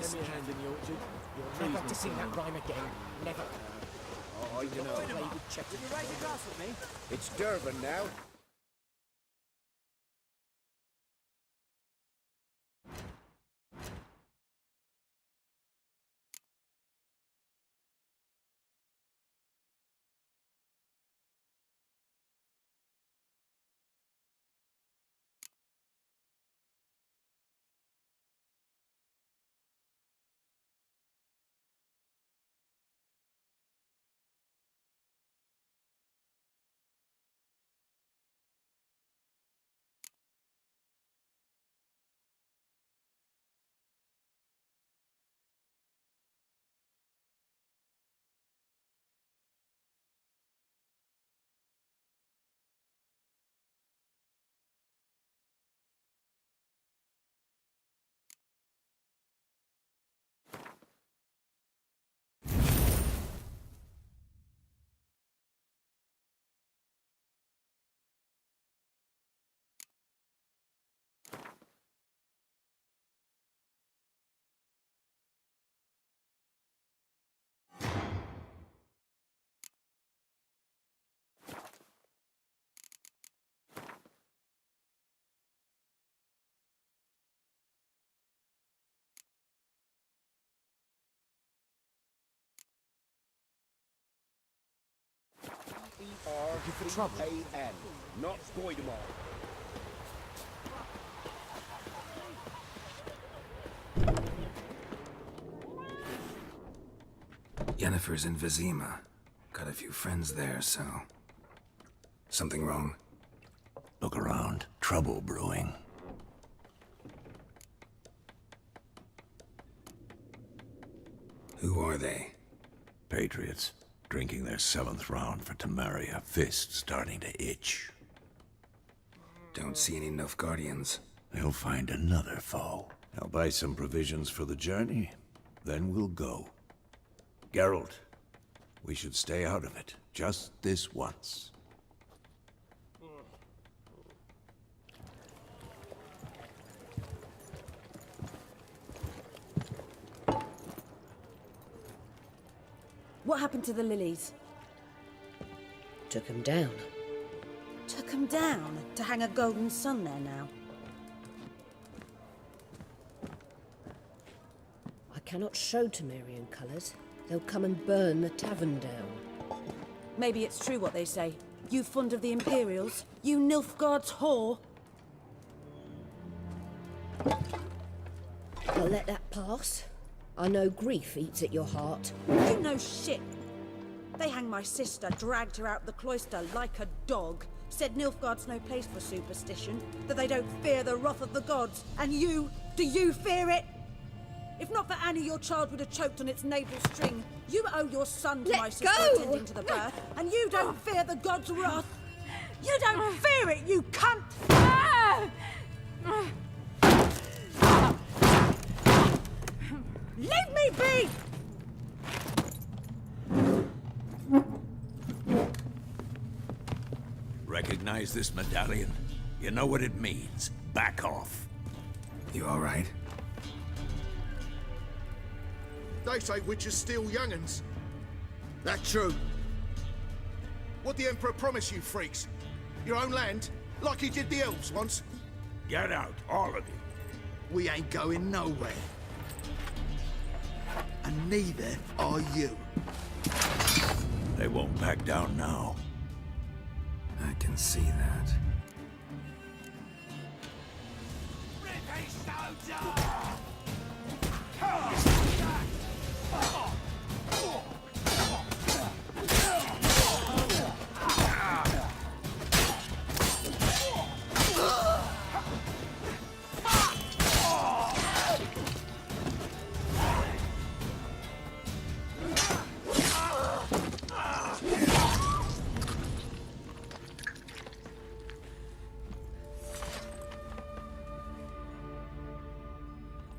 Lend me a hand in the orchard. You'll never have to sing that rhyme again. Never. Oh, you know. Did you ride across with me? It's Durban now. R-A-N, not Goidemar. Yennefer's in Vizima. Got a few friends there, so... Something wrong? Look around. Trouble brewing. Who are they? Patriots. Drinking their 7th round for Temeria. Fists starting to itch. Don't see any Nilfgaardians. They'll find another foe. I'll buy some provisions for the journey. Then we'll go. Geralt, we should stay out of it. Just this once. What happened to the lilies? Took him down. Took them down to hang a golden sun there now. I cannot show Temerian colours. They'll come and burn the tavern down. Maybe it's true what they say. You fond of the Imperials? You Nilfgaard's whore? I'll let that pass. I know grief eats at your heart. You know shit. They hanged my sister, dragged her out the cloister like a dog. Said Nilfgaard's no place for superstition, that they don't fear the wrath of the gods. And you, do you fear it? If not for Annie, your child would have choked on its navel string. You owe your son to my sister attending to the birth, and you don't fear the gods' wrath. You don't fear it, you cunt! Leave me be! Recognize this medallion? You know what it means. Back off. You all right? They say witches steal young'uns. That true. What the Emperor promise you, freaks? Your own land? Like he did the elves once? Get out, all of you. We ain't going nowhere. And neither are you. They won't back down now. I can see that.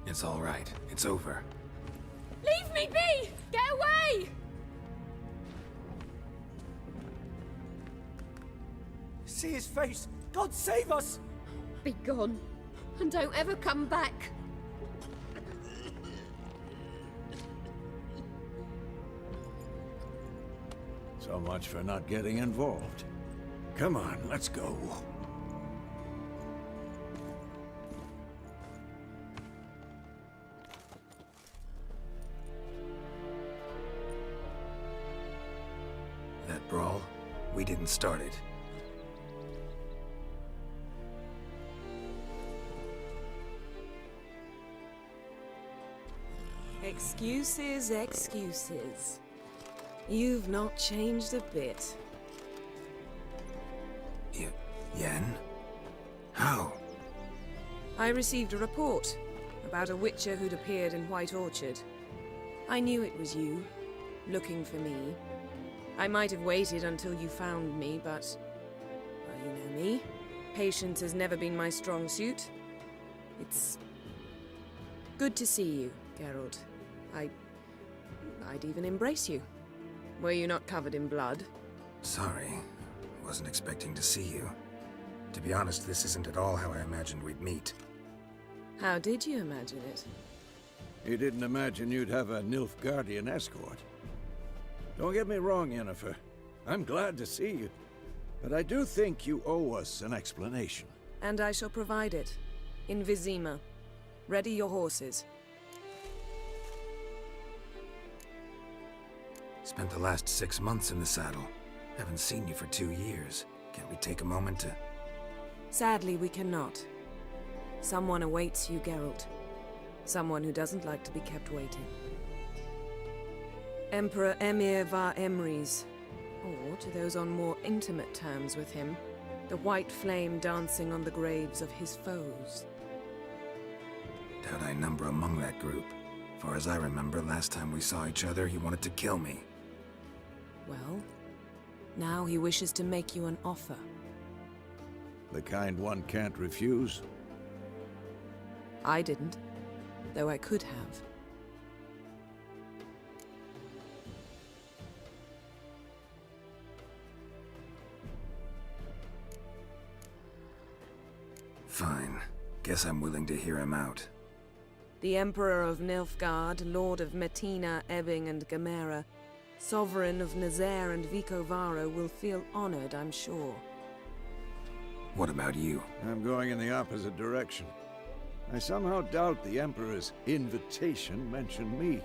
It's all right. It's over. Leave me be! Get away! See his face! God save us! Be gone, and don't ever come back. So much for not getting involved. Come on, let's go. That brawl, we didn't start it. Excuses, excuses. You've not changed a bit. Yen? How? I received a report about a witcher who'd appeared in White Orchard. I knew it was you, looking for me. I might have waited until you found me, but... well, you know me. Patience has never been my strong suit. It's... good to see you, Geralt. I'd even embrace you. Were you not covered in blood? Sorry. Wasn't expecting to see you. To be honest, this isn't at all how I imagined we'd meet. How did you imagine it? You didn't imagine you'd have a Nilfgaardian escort. Don't get me wrong, Yennefer. I'm glad to see you. But I do think you owe us an explanation. And I shall provide it. In Vizima. Ready your horses. Spent the last 6 months in the saddle. Haven't seen you for 2 years. Can't we take a moment to... Sadly, we cannot. Someone awaits you, Geralt. Someone who doesn't like to be kept waiting. Emperor Emir var Emrys, or to those on more intimate terms with him, the white flame dancing on the graves of his foes. Doubt I number among that group. Far as I remember, last time we saw each other, he wanted to kill me. Well, now he wishes to make you an offer. The kind one can't refuse? I didn't, though I could have. Fine. Guess I'm willing to hear him out. The Emperor of Nilfgaard, Lord of Metina, Ebbing and Gamera, Sovereign of Nazaire and Vicovaro will feel honored, I'm sure. What about you? I'm going in the opposite direction. I somehow doubt the Emperor's invitation mentioned me.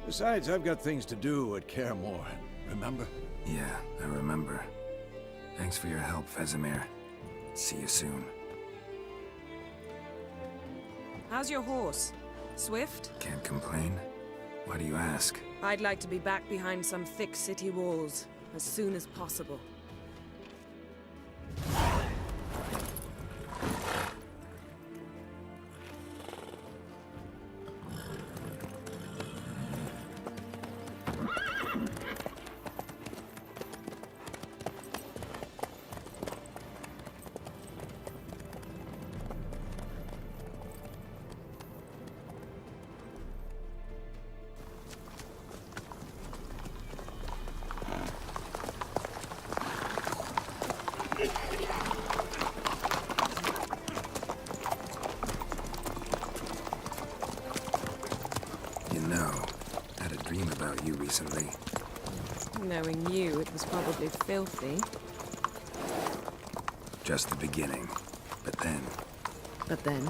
Besides, I've got things to do at Kaer Morhen, remember? Yeah, I remember. Thanks for your help, Vesemir. See you soon. How's your horse? Swift? Can't complain. Why do you ask? I'd like to be back behind some thick city walls as soon as possible. Recently. Knowing you, it was probably filthy. Just the beginning. But then... But then?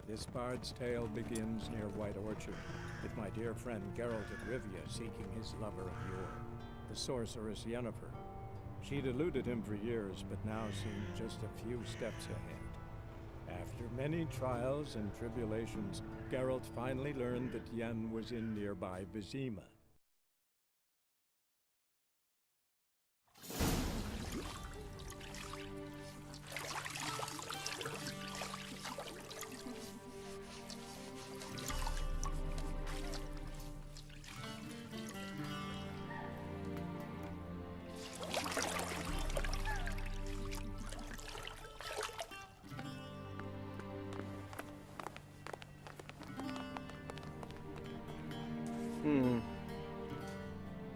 This bard's tale begins near White Orchard, with my dear friend Geralt of Rivia seeking his lover of yore, the sorceress Yennefer. She'd eluded him for years, but now seemed just a few steps ahead. After many trials and tribulations, Geralt finally learned that Yen was in nearby Vizima.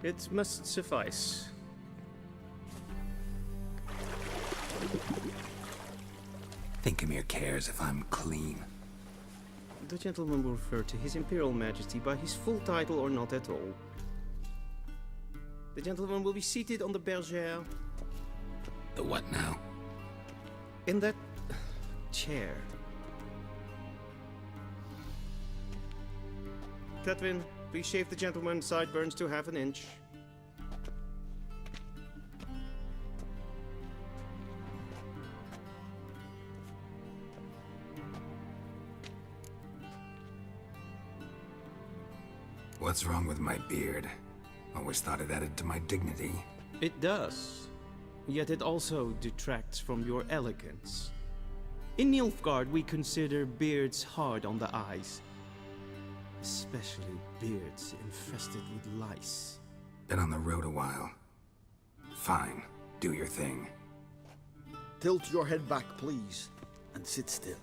It must suffice. Think Emir cares if I'm clean. The gentleman will refer to His Imperial Majesty by his full title or not at all. The gentleman will be seated on the bergère. The what now? In that chair. Tetwin, please shave the gentleman's sideburns to half an inch. What's wrong with my beard? Always thought it added to my dignity. It does. Yet it also detracts from your elegance. In Nilfgaard, we consider beards hard on the eyes. Especially beards infested with lice. Been on the road a while. Fine, do your thing. Tilt your head back, please, and sit still.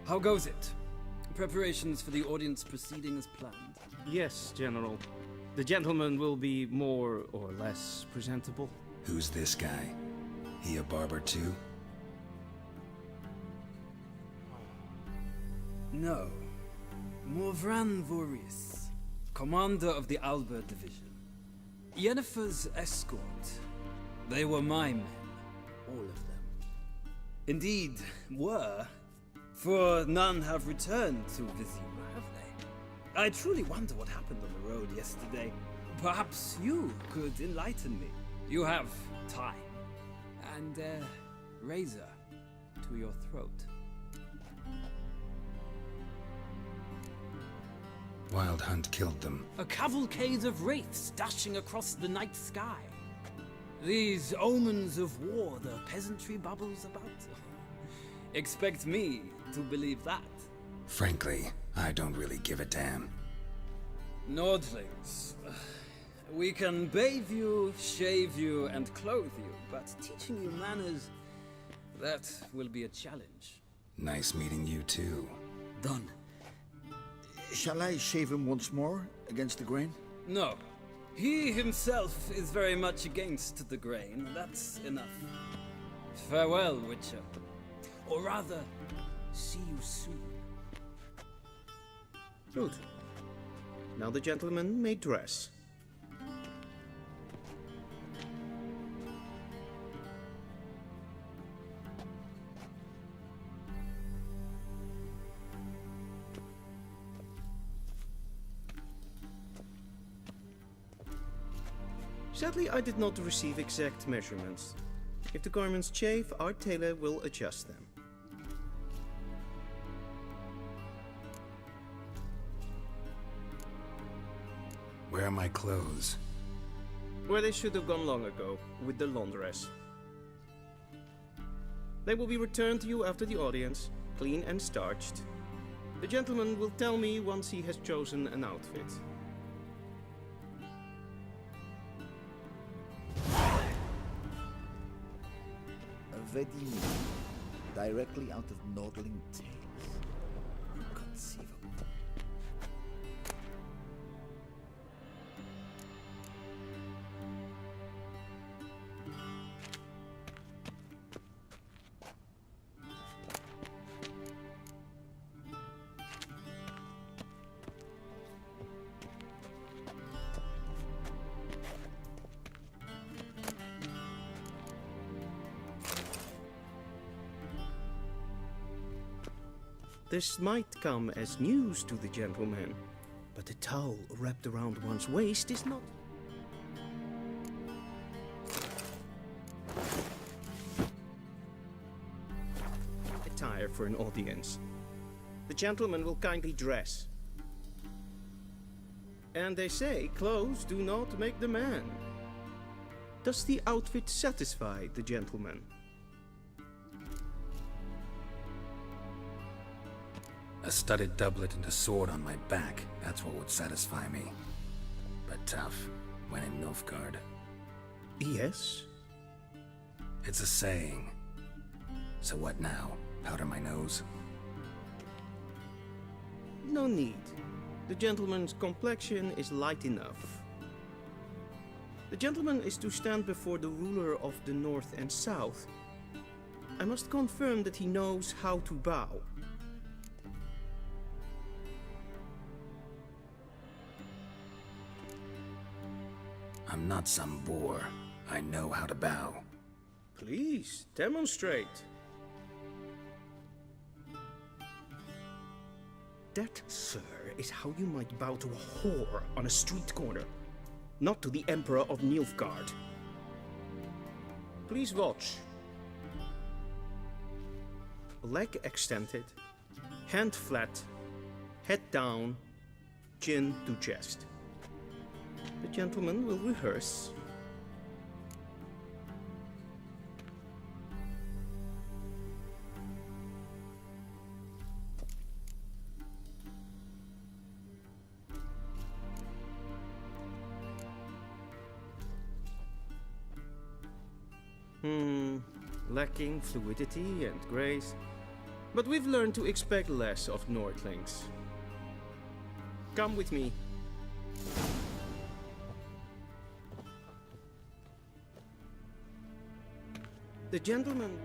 How goes it? Preparations for the audience proceeding as planned? Yes, General. The gentleman will be more or less presentable. Who's this guy? He a barber too? No. Morvran Vorius, commander of the Alba Division. Yennefer's escort. They were my men, all of them. Indeed, were. For none have returned to Vizima, have they? I truly wonder what happened on the road yesterday. Perhaps you could enlighten me. You have time. And a razor to your throat. Wild Hunt killed them. A cavalcade of wraiths dashing across the night sky. These omens of war the peasantry bubbles about. Expect me to believe that. Frankly, I don't really give a damn. Nordlings. We can bathe you, shave you, and clothe you, but teaching you manners, that will be a challenge. Nice meeting you too. Done. Shall I shave him once more, against the grain? No. He himself is very much against the grain. That's enough. Farewell, Witcher. Or rather, see you soon. Good. Now the gentleman may dress. Sadly, I did not receive exact measurements. If the garments chafe, our tailor will adjust them. Where are my clothes? Where they should have gone long ago, with the laundress. They will be returned to you after the audience, clean and starched. The gentleman will tell me once he has chosen an outfit. A Vedimi, directly out of Nordling tales. Inconceivable. This might come as news to the gentleman, but a towel wrapped around one's waist is not. Attire for an audience. The gentleman will kindly dress. And they say clothes do not make the man. Does the outfit satisfy the gentleman? A studded doublet and a sword on my back, that's what would satisfy me. But tough, when in Nilfgaard. Yes? It's a saying. So what now? Powder my nose? No need. The gentleman's complexion is light enough. The gentleman is to stand before the ruler of the North and South. I must confirm that he knows how to bow. I'm not some boor. I know how to bow. Please, demonstrate. That, sir, is how you might bow to a whore on a street corner, not to the Emperor of Nilfgaard. Please watch. leg extended, hand flat, head down, chin to chest. The gentleman will rehearse. Lacking fluidity and grace, but we've learned to expect less of Nordlings. Come with me. The gentleman